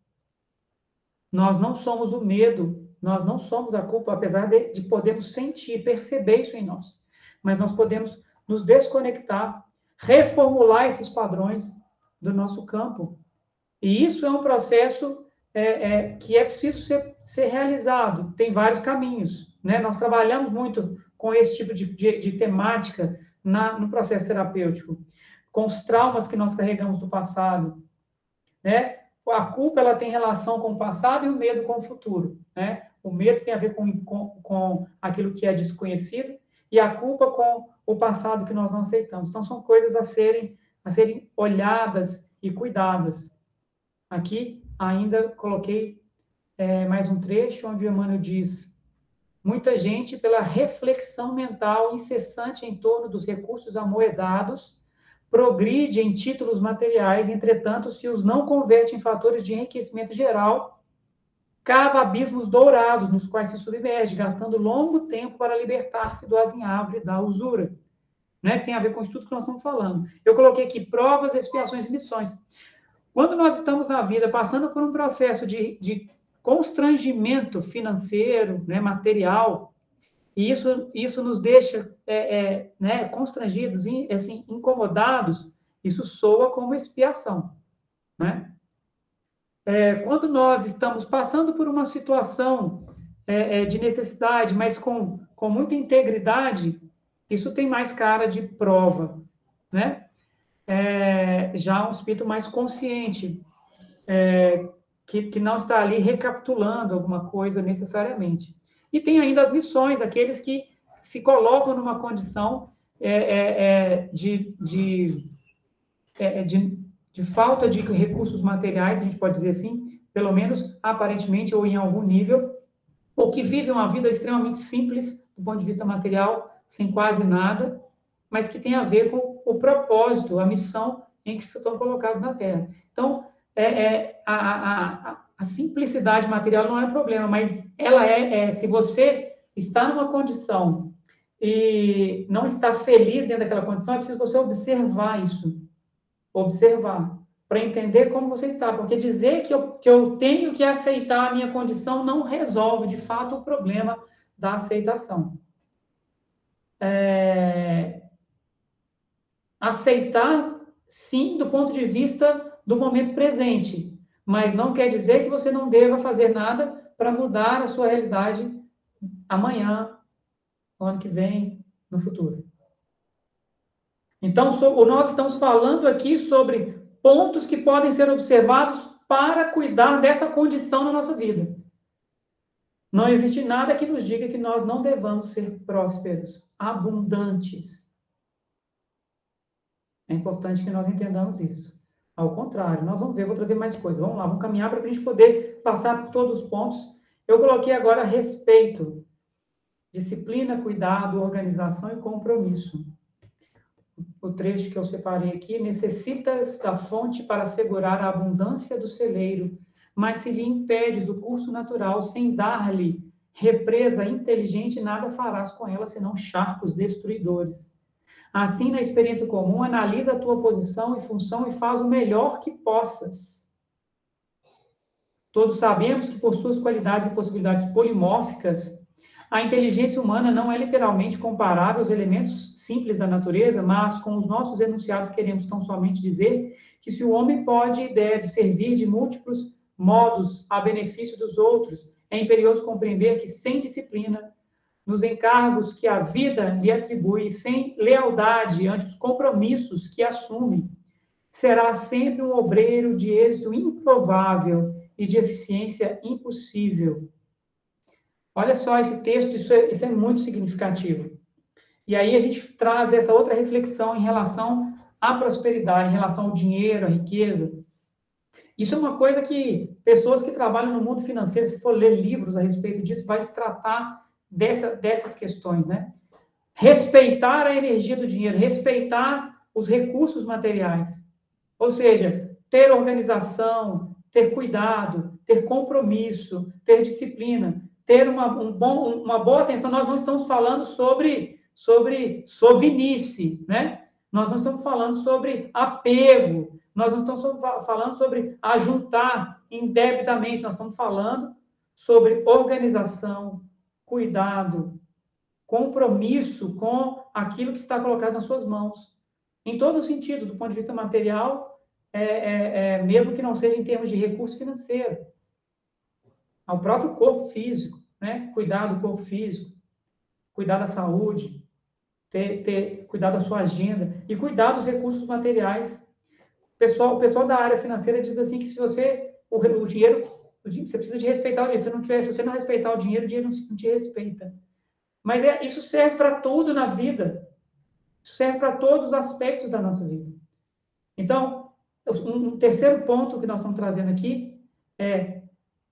Nós não somos o medo, nós não somos a culpa, apesar de podermos sentir, perceber isso em nós. Mas nós podemos nos desconectar, reformular esses padrões do nosso campo. E isso é um processo que é preciso ser realizado. Tem vários caminhos, né? Nós trabalhamos muito com esse tipo de temática no processo terapêutico, com os traumas que nós carregamos do passado, né? A culpa, ela tem relação com o passado e o medo com o futuro, né? O medo tem a ver com aquilo que é desconhecido e a culpa com o passado que nós não aceitamos. Então, são coisas a serem olhadas e cuidadas. Aqui, ainda coloquei mais um trecho onde o Emmanuel diz: muita gente, pela reflexão mental incessante em torno dos recursos amoedados, progride em títulos materiais, entretanto, se os não converte em fatores de enriquecimento geral, cava abismos dourados nos quais se submerge, gastando longo tempo para libertar-se do azinhavre e da usura. Né? Tem a ver com isso tudo que nós estamos falando. Eu coloquei aqui provas, expiações e missões. Quando nós estamos na vida passando por um processo de constrangimento financeiro, né, material, E isso nos deixa né, constrangidos, assim, incomodados. Isso soa como expiação, né? Quando nós estamos passando por uma situação de necessidade, mas com muita integridade, isso tem mais cara de prova, né? Já um espírito mais consciente, que não está ali recapitulando alguma coisa necessariamente. E tem ainda as missões, aqueles que se colocam numa condição de falta de recursos materiais, a gente pode dizer assim, pelo menos aparentemente ou em algum nível, ou que vivem uma vida extremamente simples do ponto de vista material, sem quase nada, mas que tem a ver com o propósito, a missão em que estão colocados na Terra. Então, a simplicidade material não é problema, mas ela se você está numa condição e não está feliz dentro daquela condição, é preciso você observar isso, para entender como você está, porque dizer que eu tenho que aceitar a minha condição não resolve, de fato, o problema da aceitação. Aceitar, sim, do ponto de vista do momento presente, mas não quer dizer que você não deva fazer nada para mudar a sua realidade amanhã, no ano que vem, no futuro. Então, nós estamos falando aqui sobre pontos que podem ser observados para cuidar dessa condição na nossa vida. Não existe nada que nos diga que nós não devamos ser prósperos, abundantes. É importante que nós entendamos isso. Ao contrário, nós vamos ver, vou trazer mais coisas. Vamos lá, vamos caminhar para a gente poder passar por todos os pontos. Eu coloquei agora respeito, disciplina, cuidado, organização e compromisso. O trecho que eu separei aqui: necessitas da fonte para assegurar a abundância do celeiro, mas se lhe impedes o curso natural sem dar-lhe represa inteligente, nada farás com ela senão charcos destruidores. Assim, na experiência comum, analisa a tua posição e função e faz o melhor que possas. Todos sabemos que, por suas qualidades e possibilidades polimórficas, a inteligência humana não é literalmente comparável aos elementos simples da natureza, mas com os nossos enunciados queremos tão somente dizer que se o homem pode e deve servir de múltiplos modos a benefício dos outros, é imperioso compreender que, sem disciplina, nos encargos que a vida lhe atribui, sem lealdade ante os compromissos que assume, será sempre um obreiro de êxito improvável e de eficiência impossível. Olha só esse texto, isso é muito significativo. E aí a gente traz essa outra reflexão em relação à prosperidade, em relação ao dinheiro, à riqueza. Isso é uma coisa que pessoas que trabalham no mundo financeiro, se for ler livros a respeito disso, vai tratar dessas questões, né? Respeitar a energia do dinheiro, respeitar os recursos materiais. Ou seja, ter organização, ter cuidado, ter compromisso, ter disciplina, ter uma boa atenção. Nós não estamos falando sobre sovinice, né? Nós não estamos falando sobre apego, nós não estamos falando sobre ajuntar indebitamente, nós estamos falando sobre organização, cuidado, compromisso com aquilo que está colocado nas suas mãos. Em todos os sentidos, do ponto de vista material, mesmo que não seja em termos de recurso financeiro. Ao próprio corpo físico, né? Cuidar do corpo físico, cuidar da saúde, cuidar da sua agenda e cuidar dos recursos materiais. O pessoal da área financeira diz assim que se você, o dinheiro, você precisa de respeitar o dinheiro. Se você não respeitar o dinheiro não te respeita. Mas isso serve para tudo na vida. Isso serve para todos os aspectos da nossa vida. Então, um terceiro ponto que nós estamos trazendo aqui é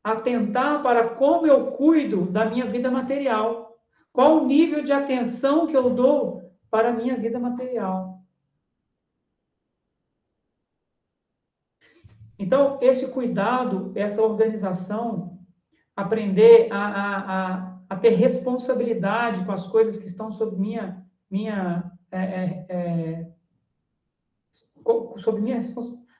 atentar para como eu cuido da minha vida material. Qual o nível de atenção que eu dou para a minha vida material? Então, esse cuidado, essa organização, aprender a ter responsabilidade com as coisas que estão sob sob minha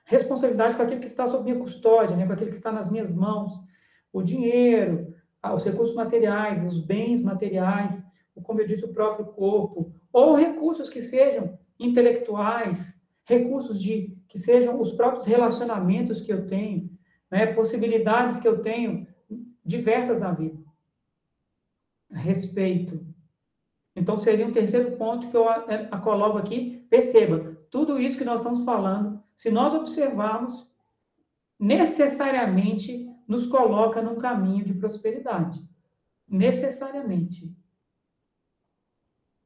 responsabilidade com aquilo que está sob minha custódia, né? Com aquilo que está nas minhas mãos. O dinheiro, os recursos materiais, os bens materiais, ou como eu disse, o próprio corpo, ou recursos que sejam intelectuais, recursos que sejam os próprios relacionamentos que eu tenho, né, possibilidades que eu tenho diversas na vida. Respeito. Então, seria um terceiro ponto que eu coloco aqui. Perceba, tudo isso que nós estamos falando, se nós observarmos, necessariamente nos coloca num caminho de prosperidade. Necessariamente.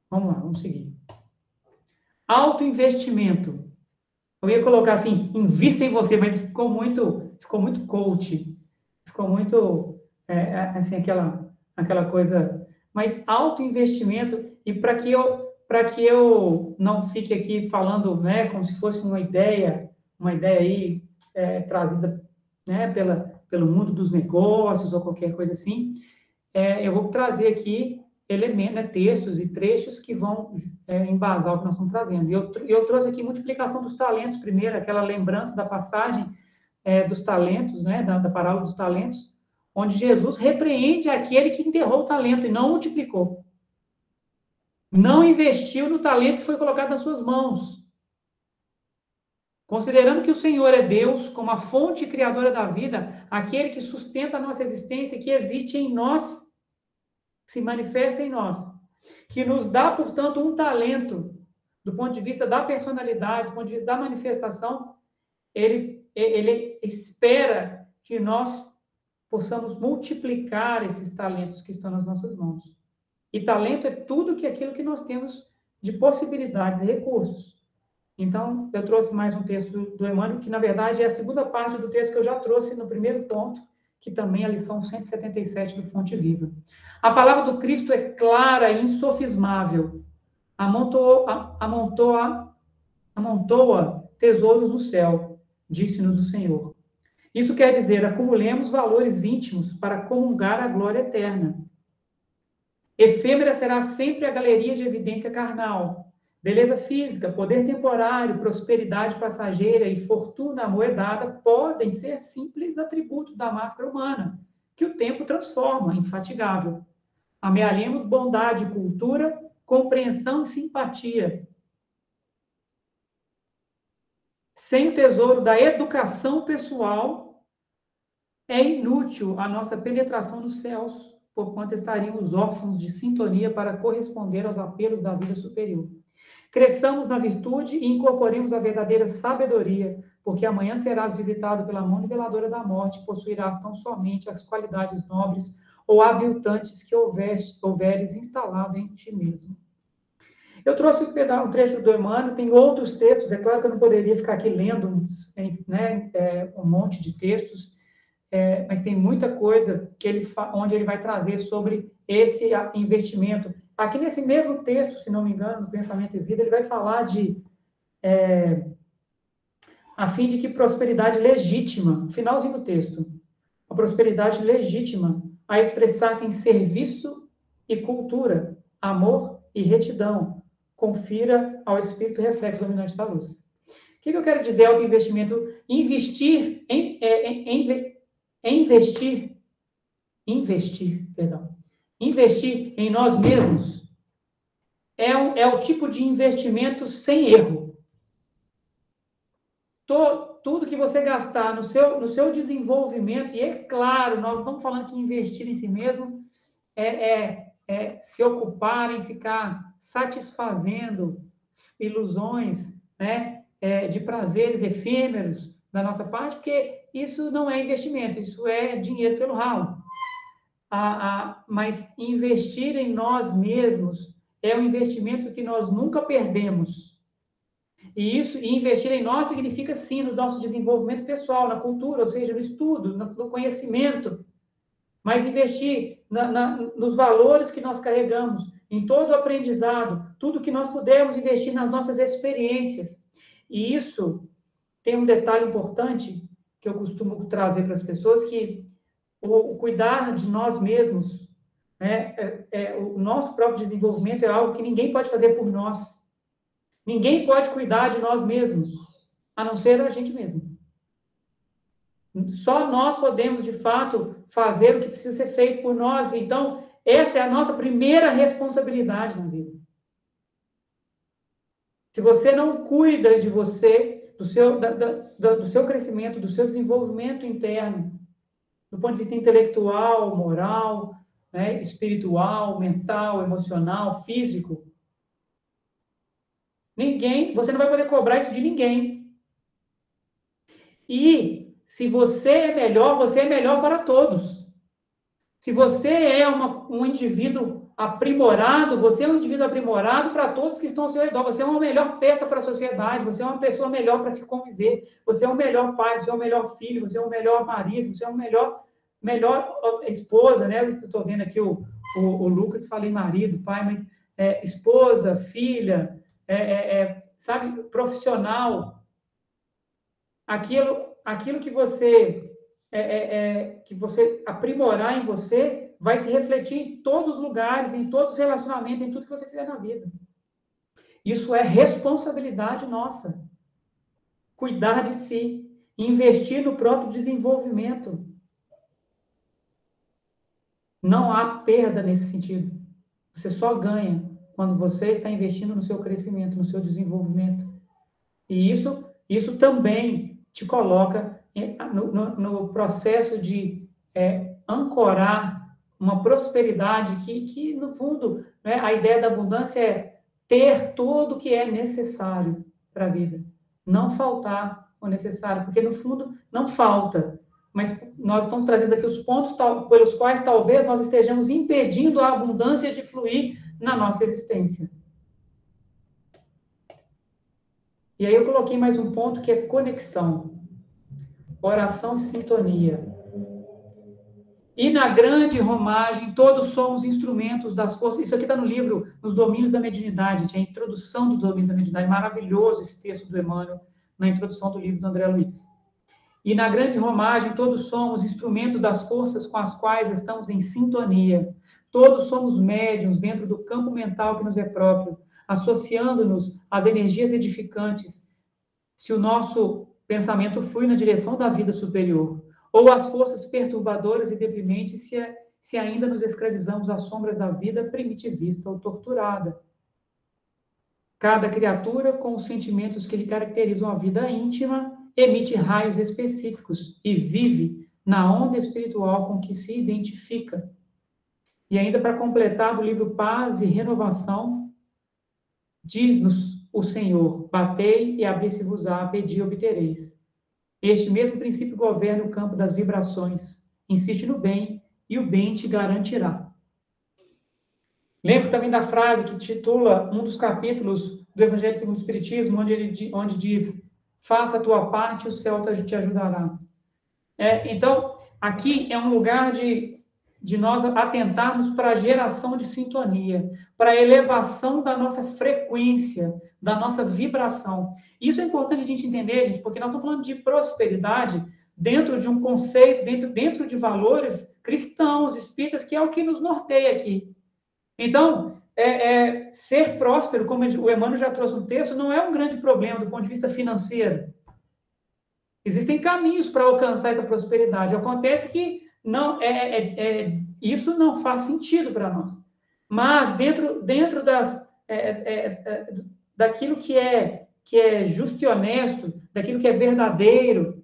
Vamos lá, vamos seguir. Autoinvestimento. Eu ia colocar assim, invista em você, mas ficou muito coach. Ficou muito, assim, aquela coisa. Mas autoinvestimento, e para que eu não fique aqui falando, né, como se fosse uma ideia aí trazida, né, pelo mundo dos negócios ou qualquer coisa assim, eu vou trazer aqui elementos, né, textos e trechos que vão embasar o que nós estamos trazendo. E eu trouxe aqui multiplicação dos talentos, primeiro, aquela lembrança da passagem dos talentos, né, da parábola dos talentos, onde Jesus repreende aquele que enterrou o talento e não multiplicou. Não investiu no talento que foi colocado nas suas mãos. Considerando que o Senhor é Deus, como a fonte criadora da vida, aquele que sustenta a nossa existência, que existe em nós, se manifesta em nós, que nos dá, portanto, um talento, do ponto de vista da personalidade, do ponto de vista da manifestação, ele espera que nós possamos multiplicar esses talentos que estão nas nossas mãos. E talento é tudo aquilo que nós temos de possibilidades e recursos. Então, eu trouxe mais um texto do Emmanuel, que, na verdade, é a segunda parte do texto que eu já trouxe no primeiro ponto, que também é a lição 177 do Fonte Viva. A palavra do Cristo é clara e insofismável. Amontoa tesouros no céu, disse-nos o Senhor. Isso quer dizer, acumulemos valores íntimos para comungar a glória eterna. Efêmera será sempre a galeria de evidência carnal. Beleza física, poder temporário, prosperidade passageira e fortuna amoedada podem ser simples atributos da máscara humana, que o tempo transforma, infatigável. Amealhemos bondade, cultura, compreensão e simpatia. Sem o tesouro da educação pessoal, é inútil a nossa penetração nos céus, porquanto estaríamos órfãos de sintonia para corresponder aos apelos da vida superior. Cresçamos na virtude e incorporemos a verdadeira sabedoria, porque amanhã serás visitado pela mão niveladora da morte, possuirás tão somente as qualidades nobres ou aviltantes que houveres instalado em ti mesmo. Eu trouxe um trecho do Emmanuel, tem outros textos, é claro que eu não poderia ficar aqui lendo um monte de textos, mas tem muita coisa onde ele vai trazer sobre esse investimento. Aqui nesse mesmo texto, se não me engano, no Pensamento e Vida, ele vai falar a fim de que prosperidade legítima, finalzinho do texto, a prosperidade legítima a expressar-se em serviço e cultura, amor e retidão, confira ao espírito reflexo dominante da luz. O que eu quero dizer ao investimento? Investir em nós mesmos é o tipo de investimento sem erro. Tudo que você gastar no seu desenvolvimento, e é claro, nós estamos falando que investir em si mesmo se ocupar em ficar satisfazendo ilusões, né, de prazeres efêmeros da nossa parte, porque isso não é investimento, isso é dinheiro pelo ralo. Mas investir em nós mesmos é um investimento que nós nunca perdemos. E investir em nós significa, sim, no nosso desenvolvimento pessoal, na cultura, ou seja, no estudo, no conhecimento. Mas investir nos valores que nós carregamos, em todo o aprendizado, tudo que nós pudermos investir nas nossas experiências. E isso tem um detalhe importante que eu costumo trazer para as pessoas, que o cuidar de nós mesmos, o nosso próprio desenvolvimento é algo que ninguém pode fazer por nós. Ninguém pode cuidar de nós mesmos, a não ser a gente mesmo. Só nós podemos, de fato, fazer o que precisa ser feito por nós. Então, essa é a nossa primeira responsabilidade na vida. Se você não cuida de você, do seu crescimento, do seu desenvolvimento interno, do ponto de vista intelectual, moral, né, espiritual, mental, emocional, físico, você não vai poder cobrar isso de ninguém. E se você é melhor para todos. Se você é um indivíduo aprimorado, você é um indivíduo aprimorado para todos que estão ao seu redor. Você é uma melhor peça para a sociedade, você é uma pessoa melhor para se conviver, você é o melhor pai, você é o melhor filho, você é o melhor marido, você é o melhor esposa, né? Eu estou vendo aqui o Lucas, falei marido, pai, mas esposa, filha, sabe, profissional. Aquilo que você aprimorar em você vai se refletir em todos os lugares, em todos os relacionamentos, em tudo que você fizer na vida. Isso é responsabilidade nossa. Cuidar de si, investir no próprio desenvolvimento. Não há perda nesse sentido. Você só ganha quando você está investindo no seu crescimento, no seu desenvolvimento. E isso também te coloca no processo de ancorar uma prosperidade que no fundo, né, a ideia da abundância é ter tudo o que é necessário para a vida. Não faltar o necessário, porque no fundo não falta. Mas nós estamos trazendo aqui os pontos pelos quais talvez nós estejamos impedindo a abundância de fluir na nossa existência. E aí eu coloquei mais um ponto que é conexão. Oração e sintonia. E na grande romagem, todos somos instrumentos das forças. Isso aqui está no livro, Nos Domínios da Mediunidade, a introdução do Domínio da Mediunidade. Maravilhoso esse texto do Emmanuel, na introdução do livro do André Luiz. E na grande romagem, todos somos instrumentos das forças com as quais estamos em sintonia. Todos somos médiuns dentro do campo mental que nos é próprio, associando-nos às energias edificantes, se o nosso pensamento flui na direção da vida superior, ou às forças perturbadoras e deprimentes, se ainda nos escravizamos às sombras da vida primitivista ou torturada. Cada criatura, com os sentimentos que lhe caracterizam a vida íntima, emite raios específicos e vive na onda espiritual com que se identifica. E ainda para completar, do livro Paz e Renovação, diz-nos o Senhor: batei e abrir-se-vos-á, pedi e obtereis. Este mesmo princípio governa o campo das vibrações. Insiste no bem e o bem te garantirá. Lembro também da frase que titula um dos capítulos do Evangelho segundo o Espiritismo, onde diz: faça a tua parte, o céu te ajudará. Então, aqui é um lugar de nós atentarmos para a geração de sintonia, para a elevação da nossa frequência, da nossa vibração. Isso é importante a gente entender, gente, porque nós estamos falando de prosperidade dentro de um conceito, dentro de valores cristãos, espíritas, que é o que nos norteia aqui. Então, ser próspero, como o Emmanuel já trouxe um texto, não é um grande problema do ponto de vista financeiro. Existem caminhos para alcançar essa prosperidade. Acontece que isso não faz sentido para nós. Mas dentro daquilo que é justo e honesto, daquilo que é verdadeiro,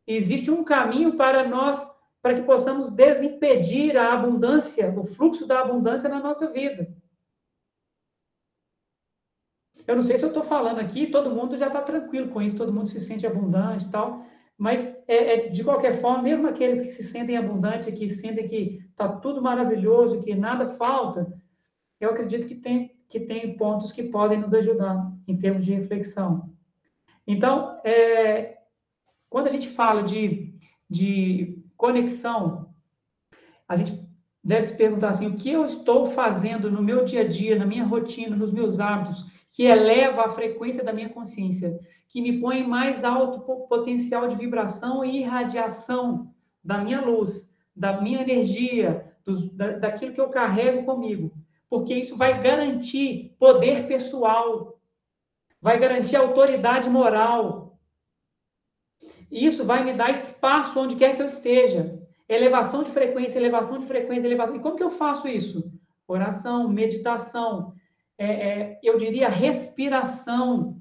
existe um caminho para que possamos desimpedir a abundância, o fluxo da abundância na nossa vida. Eu não sei se eu estou falando aqui, todo mundo já está tranquilo com isso, todo mundo se sente abundante e tal, mas, de qualquer forma, mesmo aqueles que se sentem abundantes, que sentem que está tudo maravilhoso, que nada falta, eu acredito que tem pontos que podem nos ajudar em termos de reflexão. Então, quando a gente fala de conexão, a gente deve se perguntar assim: o que eu estou fazendo no meu dia a dia, na minha rotina, nos meus hábitos, que eleva a frequência da minha consciência, que me põe em mais alto potencial de vibração e irradiação da minha luz, da minha energia, daquilo que eu carrego comigo. Porque isso vai garantir poder pessoal, vai garantir autoridade moral. Isso vai me dar espaço onde quer que eu esteja. Elevação de frequência, elevação de frequência, elevação. E como que eu faço isso? Oração, meditação, eu diria respiração,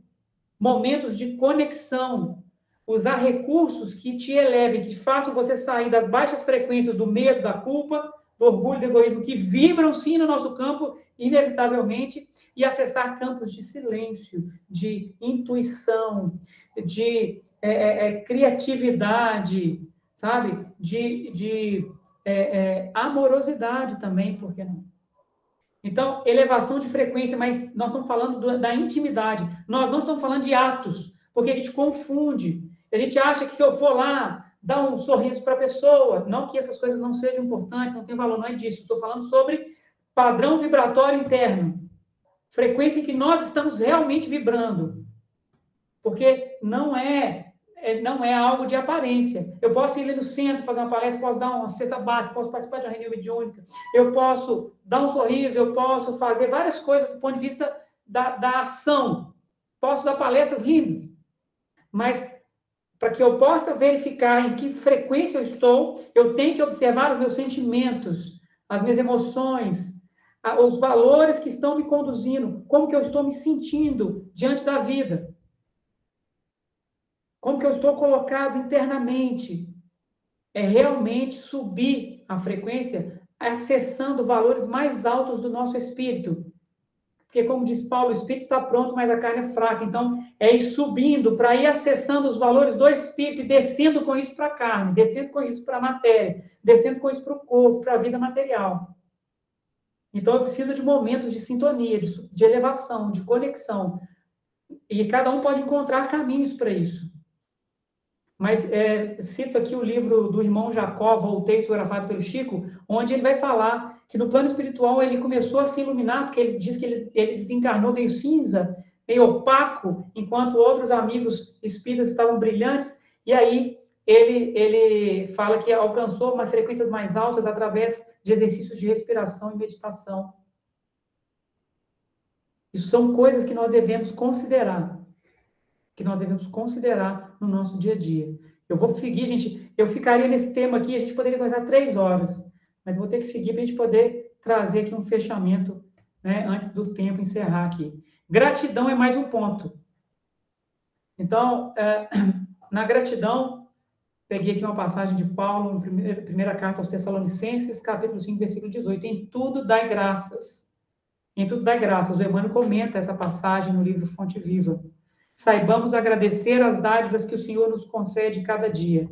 momentos de conexão, usar recursos que te elevem, que façam você sair das baixas frequências do medo, da culpa, do orgulho, do egoísmo, que vibram sim no nosso campo, inevitavelmente, e acessar campos de silêncio, de intuição, de criatividade, sabe? De amorosidade também, por que não? Então, elevação de frequência, mas nós estamos falando da intimidade. Nós não estamos falando de atos, porque a gente confunde. A gente acha que se eu for lá dar um sorriso para a pessoa, não que essas coisas não sejam importantes, não tem valor, não é disso. Estou falando sobre padrão vibratório interno. Frequência em que nós estamos realmente vibrando. Porque não é algo de aparência. Eu posso ir ali no centro, fazer uma palestra, posso dar uma cesta básica, posso participar de uma reunião mediúnica, eu posso dar um sorriso, eu posso fazer várias coisas do ponto de vista da ação. Posso dar palestras lindas. Mas, para que eu possa verificar em que frequência eu estou, eu tenho que observar os meus sentimentos, as minhas emoções, os valores que estão me conduzindo, como que eu estou me sentindo diante da vida. Como que eu estou colocado internamente? É realmente subir a frequência, acessando valores mais altos do nosso espírito. Porque, como diz Paulo, o espírito está pronto, mas a carne é fraca. Então, é ir subindo para ir acessando os valores do espírito e descendo com isso para a carne, descendo com isso para a matéria, descendo com isso para o corpo, para a vida material. Então, eu preciso de momentos de sintonia, de elevação, de conexão. E cada um pode encontrar caminhos para isso. Mas cito aqui o livro do irmão Jacó, Voltei, fotografado pelo Chico, onde ele vai falar que no plano espiritual ele começou a se iluminar, porque ele diz que ele desencarnou meio cinza, meio opaco, enquanto outros amigos espíritas estavam brilhantes, e aí ele fala que alcançou umas frequências mais altas através de exercícios de respiração e meditação. Isso são coisas que nós devemos considerar no nosso dia a dia. Eu vou seguir, gente, eu ficaria nesse tema aqui, a gente poderia conversar 3 horas, mas vou ter que seguir para a gente poder trazer aqui um fechamento, né, antes do tempo encerrar aqui. Gratidão é mais um ponto. Então, na gratidão, peguei aqui uma passagem de Paulo, na primeira carta aos Tessalonicenses, capítulo 5, versículo 18. Em tudo dai graças. Em tudo dai graças. O Emmanuel comenta essa passagem no livro Fonte Viva. Saibamos agradecer as dádivas que o Senhor nos concede cada dia.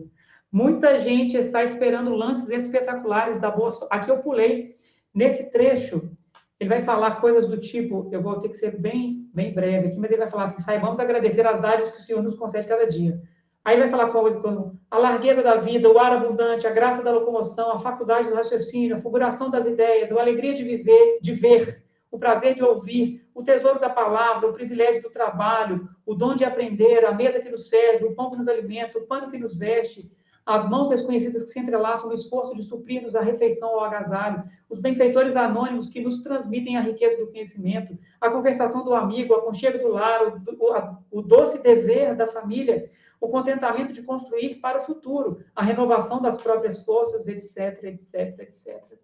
Muita gente está esperando lances espetaculares da boa sorte. Aqui eu pulei. Nesse trecho, ele vai falar coisas do tipo, eu vou ter que ser bem breve aqui, mas ele vai falar assim, saibamos agradecer as dádivas que o Senhor nos concede cada dia. Aí vai falar coisas como a largueza da vida, o ar abundante, a graça da locomoção, a faculdade do raciocínio, a fulguração das ideias, a alegria de viver, de ver, o prazer de ouvir, o tesouro da palavra, o privilégio do trabalho, o dom de aprender, a mesa que nos serve, o pão que nos alimenta, o pano que nos veste, as mãos desconhecidas que se entrelaçam no esforço de suprir-nos a refeição ou agasalho, os benfeitores anônimos que nos transmitem a riqueza do conhecimento, a conversação do amigo, o aconchego do lar, o doce dever da família, o contentamento de construir para o futuro, a renovação das próprias forças, etc, etc, etc.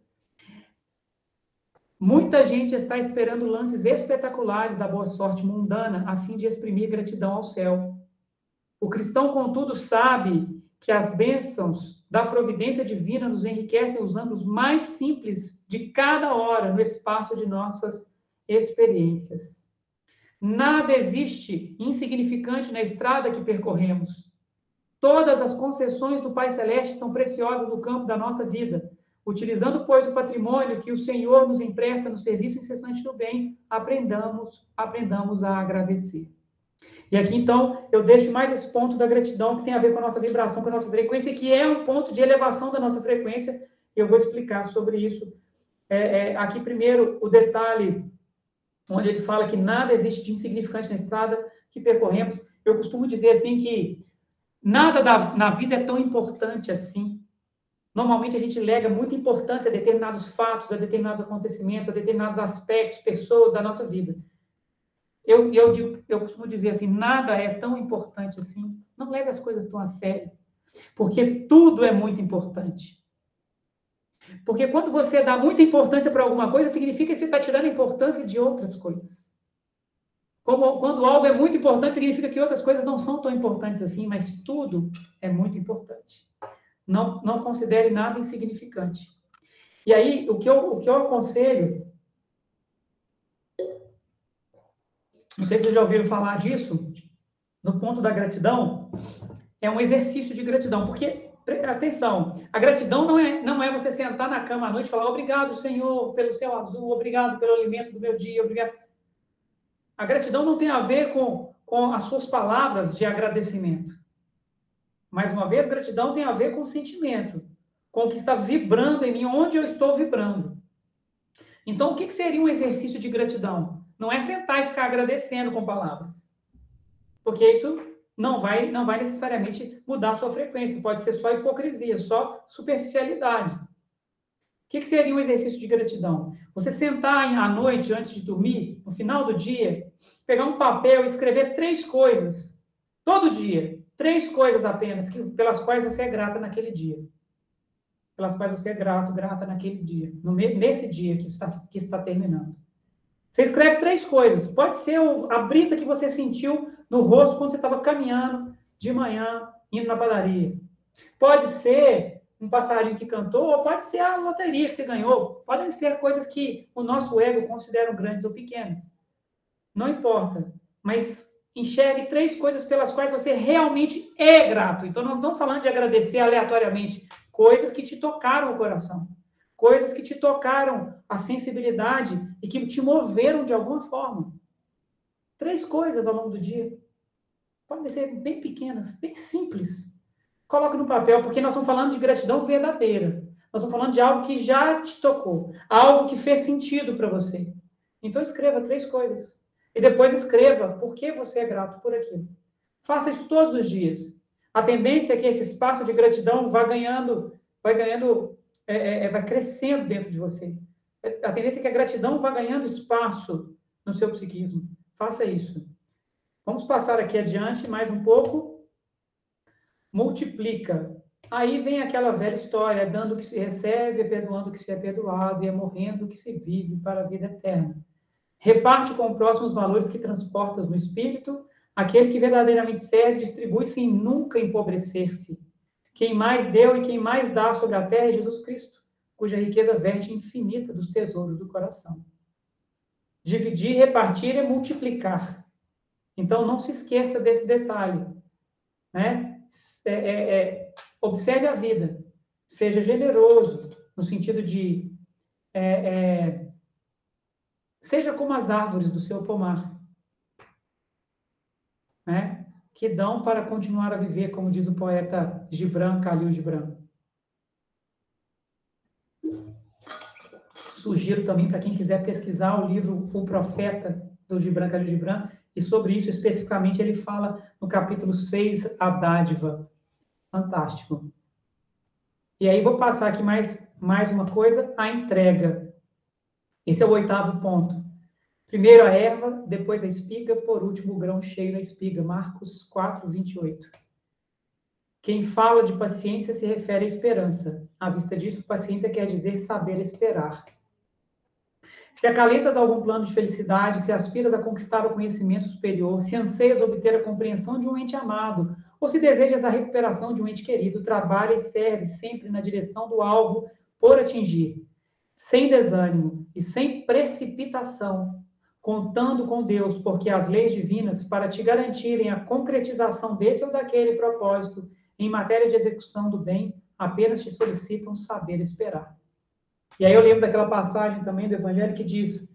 Muita gente está esperando lances espetaculares da boa sorte mundana a fim de exprimir gratidão ao céu. O cristão, contudo, sabe que as bênçãos da providência divina nos enriquecem os ângulos mais simples de cada hora no espaço de nossas experiências. Nada existe insignificante na estrada que percorremos. Todas as concessões do Pai Celeste são preciosas no campo da nossa vida. Utilizando, pois, o patrimônio que o Senhor nos empresta no serviço incessante do bem, aprendamos a agradecer. E aqui, então, eu deixo mais esse ponto da gratidão que tem a ver com a nossa vibração, com a nossa frequência, que é um ponto de elevação da nossa frequência. Eu vou explicar sobre isso. Aqui, primeiro, o detalhe, onde ele fala que nada existe de insignificante na estrada que percorremos. Eu costumo dizer assim que nada na vida é tão importante assim. Normalmente a gente lega muita importância a determinados fatos, a determinados acontecimentos, a determinados aspectos, pessoas da nossa vida. Eu costumo dizer assim, nada é tão importante assim. Não leve as coisas tão a sério, porque tudo é muito importante. Porque quando você dá muita importância para alguma coisa, significa que você está tirando a importância de outras coisas. Quando algo é muito importante, significa que outras coisas não são tão importantes assim, mas tudo é muito importante. Não considere nada insignificante. E aí, o que eu aconselho, não sei se vocês já ouviram falar disso, no ponto da gratidão, é um exercício de gratidão, porque, atenção, a gratidão não é você sentar na cama à noite e falar obrigado, Senhor, pelo céu azul, obrigado pelo alimento do meu dia, obrigado. A gratidão não tem a ver com as suas palavras de agradecimento. Mais uma vez, gratidão tem a ver com o sentimento, com o que está vibrando em mim, onde eu estou vibrando. Então, o que seria um exercício de gratidão? Não é sentar e ficar agradecendo com palavras. Porque isso não vai necessariamente mudar a sua frequência. Pode ser só hipocrisia, só superficialidade. O que seria um exercício de gratidão? Você sentar à noite, antes de dormir, no final do dia, pegar um papel e escrever 3 coisas, todo dia, 3 coisas apenas, pelas quais você é grata naquele dia. Pelas quais você é grata naquele dia, nesse dia que está terminando. Você escreve 3 coisas. Pode ser a brisa que você sentiu no rosto quando você estava caminhando de manhã, indo na padaria. Pode ser um passarinho que cantou, ou pode ser a loteria que você ganhou. Podem ser coisas que o nosso ego considera grandes ou pequenas. Não importa. Mas enxergue 3 coisas pelas quais você realmente é grato. Então, nós não estamos falando de agradecer aleatoriamente. Coisas que te tocaram o coração. Coisas que te tocaram a sensibilidade e que te moveram de alguma forma. 3 coisas ao longo do dia. Podem ser bem pequenas, bem simples. Coloque no papel, porque nós estamos falando de gratidão verdadeira. Nós estamos falando de algo que já te tocou, algo que fez sentido para você. Então escreva 3 coisas. E depois escreva por que você é grato por aquilo. Faça isso todos os dias. A tendência é que esse espaço de gratidão vai crescendo dentro de você. A tendência é que a gratidão vá ganhando espaço no seu psiquismo. Faça isso. Vamos passar aqui adiante mais um pouco. Multiplica. Aí vem aquela velha história, é dando o que se recebe, é perdoando o que se é perdoado, e é morrendo o que se vive para a vida eterna. Reparte com o próximo os valores que transportas no espírito. Aquele que verdadeiramente serve, distribui sem nunca empobrecer-se. Quem mais deu e quem mais dá sobre a terra é Jesus Cristo, cuja riqueza verte infinita dos tesouros do coração. Dividir, repartir é multiplicar. Então, não se esqueça desse detalhe, né? Observe a vida. Seja generoso, no sentido de seja como as árvores do seu pomar, né? Que dão para continuar a viver, como diz o poeta Gibran, Khalil Gibran. Sugiro também para quem quiser pesquisar o livro O Profeta, do Gibran, Khalil Gibran, e sobre isso especificamente ele fala no capítulo 6, a dádiva. Fantástico. E aí vou passar aqui mais uma coisa, a entrega. Esse é o 8º ponto. Primeiro a erva, depois a espiga, por último o grão cheio na espiga. Marcos 4, 28. Quem fala de paciência se refere à esperança. À vista disso, paciência quer dizer saber esperar. Se acalentas algum plano de felicidade, se aspiras a conquistar o conhecimento superior, se anseias obter a compreensão de um ente amado, ou se desejas a recuperação de um ente querido, trabalha e serve sempre na direção do alvo por atingir, sem desânimo e sem precipitação, contando com Deus, porque as leis divinas, para te garantirem a concretização desse ou daquele propósito, em matéria de execução do bem, apenas te solicitam saber esperar. E aí eu lembro daquela passagem também do Evangelho que diz,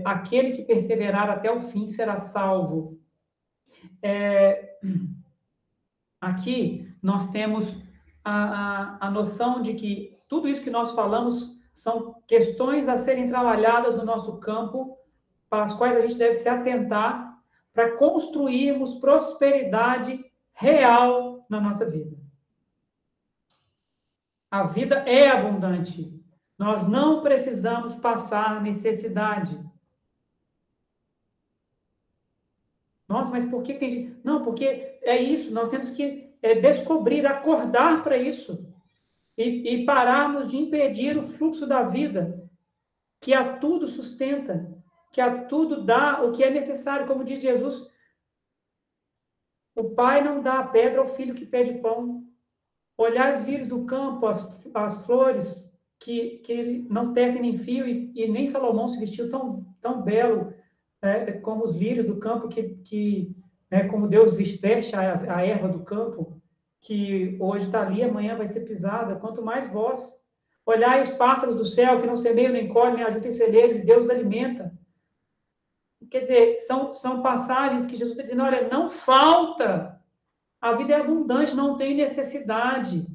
aquele que perseverar até o fim será salvo. Aqui nós temos a noção de que tudo isso que nós falamos são questões a serem trabalhadas no nosso campo, para as quais a gente deve se atentar para construirmos prosperidade real na nossa vida. A vida é abundante. Nós não precisamos passar necessidade. Nossa, mas por que tem gente... Não, porque é isso, nós temos que descobrir, acordar para isso. e pararmos de impedir o fluxo da vida, que a tudo sustenta, que a tudo dá o que é necessário. Como diz Jesus, o pai não dá a pedra ao filho que pede pão. Olhar os lírios do campo, as flores que não tecem nem fio, e nem Salomão se vestiu tão belo como os lírios do campo, como Deus veste a erva do campo, que hoje está ali, amanhã vai ser pisada. Quanto mais vós. Olhai os pássaros do céu, que não semeiam, nem colhem, nem ajuntam em celeiros, e Deus os alimenta. Quer dizer, são passagens que Jesus está dizendo, olha, não falta, a vida é abundante, não tem necessidade.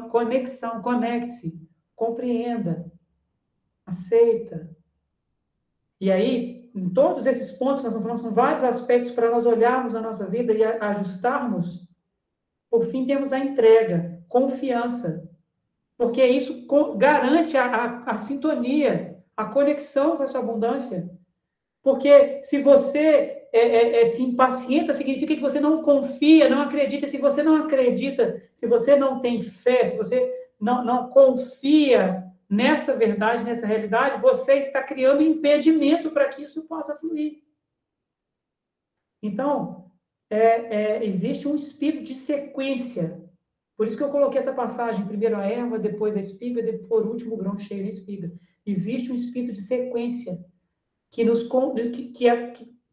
Conexão, conecte-se, compreenda, aceita. E aí, em todos esses pontos que nós estamos falando, são vários aspectos para nós olharmos a nossa vida e ajustarmos. Por fim, temos a entrega, confiança, porque isso garante a sintonia, a conexão com essa abundância. Porque se você se impacienta, significa que você não confia, não acredita. Se você não acredita, se você não tem fé, se você não confia nessa verdade, nessa realidade, você está criando impedimento para que isso possa fluir. Então, existe um espírito de sequência. Por isso que eu coloquei essa passagem, primeiro a erva, depois a espiga, depois, por último, o grão cheio da espiga. Existe um espírito de sequência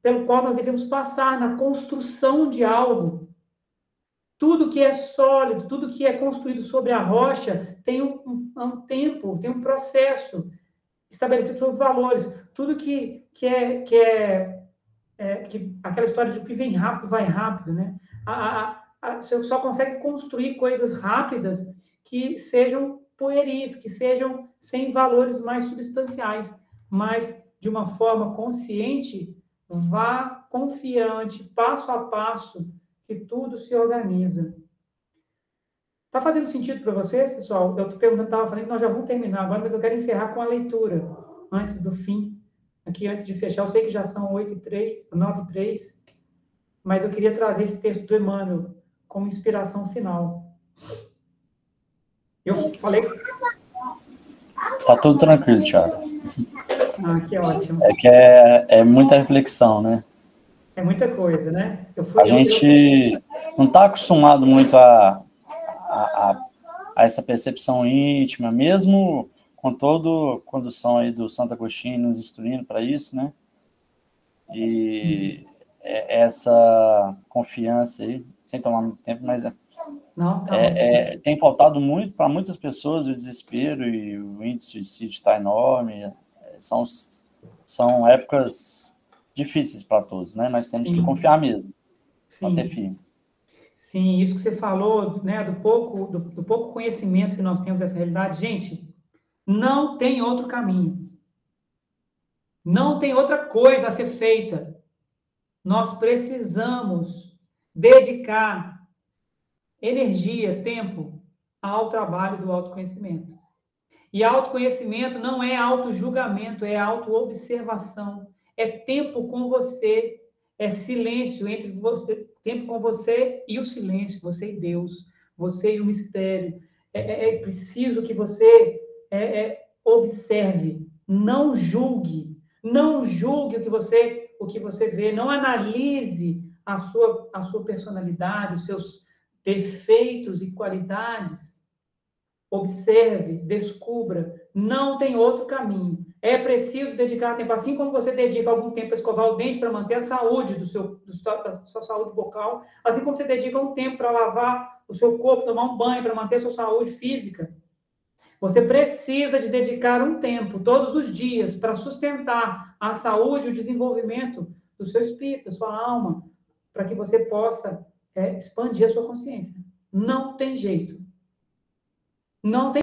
pelo qual nós devemos passar na construção de algo. Tudo que é sólido, tudo que é construído sobre a rocha tem um tempo, tem um processo estabelecido sobre valores. Tudo que aquela história de que vem rápido, vai rápido, né? Você só consegue construir coisas rápidas que sejam pueris, que sejam sem valores mais substanciais, mas de uma forma consciente, vá confiante, passo a passo, que tudo se organiza. Está fazendo sentido para vocês, pessoal? Eu estou perguntando, estava falando que nós já vamos terminar agora, mas eu quero encerrar com a leitura, antes do fim, aqui antes de fechar. Eu sei que já são 8h03, 9h03, mas eu queria trazer esse texto do Emmanuel como inspiração final. Eu falei... Tá tudo tranquilo, Thiago. Ah, que ótimo. É que é muita reflexão, né? É muita coisa, né? A gente não está acostumado muito a essa percepção íntima, mesmo com toda a condução aí do Santo Agostinho nos instruindo para isso, né? E essa confiança aí, sem tomar muito tempo, mas tem faltado muito para muitas pessoas, o desespero e o índice de suicídio está enorme. São épocas difíceis para todos, né? Mas temos que confiar mesmo, manter firme. Sim, isso que você falou, né, do pouco conhecimento que nós temos dessa realidade, gente, não tem outro caminho. Não tem outra coisa a ser feita. Nós precisamos dedicar energia, tempo ao trabalho do autoconhecimento. E autoconhecimento não é autojulgamento, é autoobservação. É tempo com você, é silêncio entre você, tempo com você e o silêncio, você e Deus, você e o mistério. É preciso que você observe, não julgue o que você vê, não analise a sua personalidade, os seus defeitos e qualidades. Observe, descubra, não tem outro caminho. É preciso dedicar tempo, assim como você dedica algum tempo a escovar o dente para manter a saúde da sua saúde bucal, assim como você dedica um tempo para lavar o seu corpo, tomar um banho para manter a sua saúde física. Você precisa de dedicar um tempo, todos os dias, para sustentar a saúde e o desenvolvimento do seu espírito, da sua alma, para que você possa expandir a sua consciência. Não tem jeito. Não tem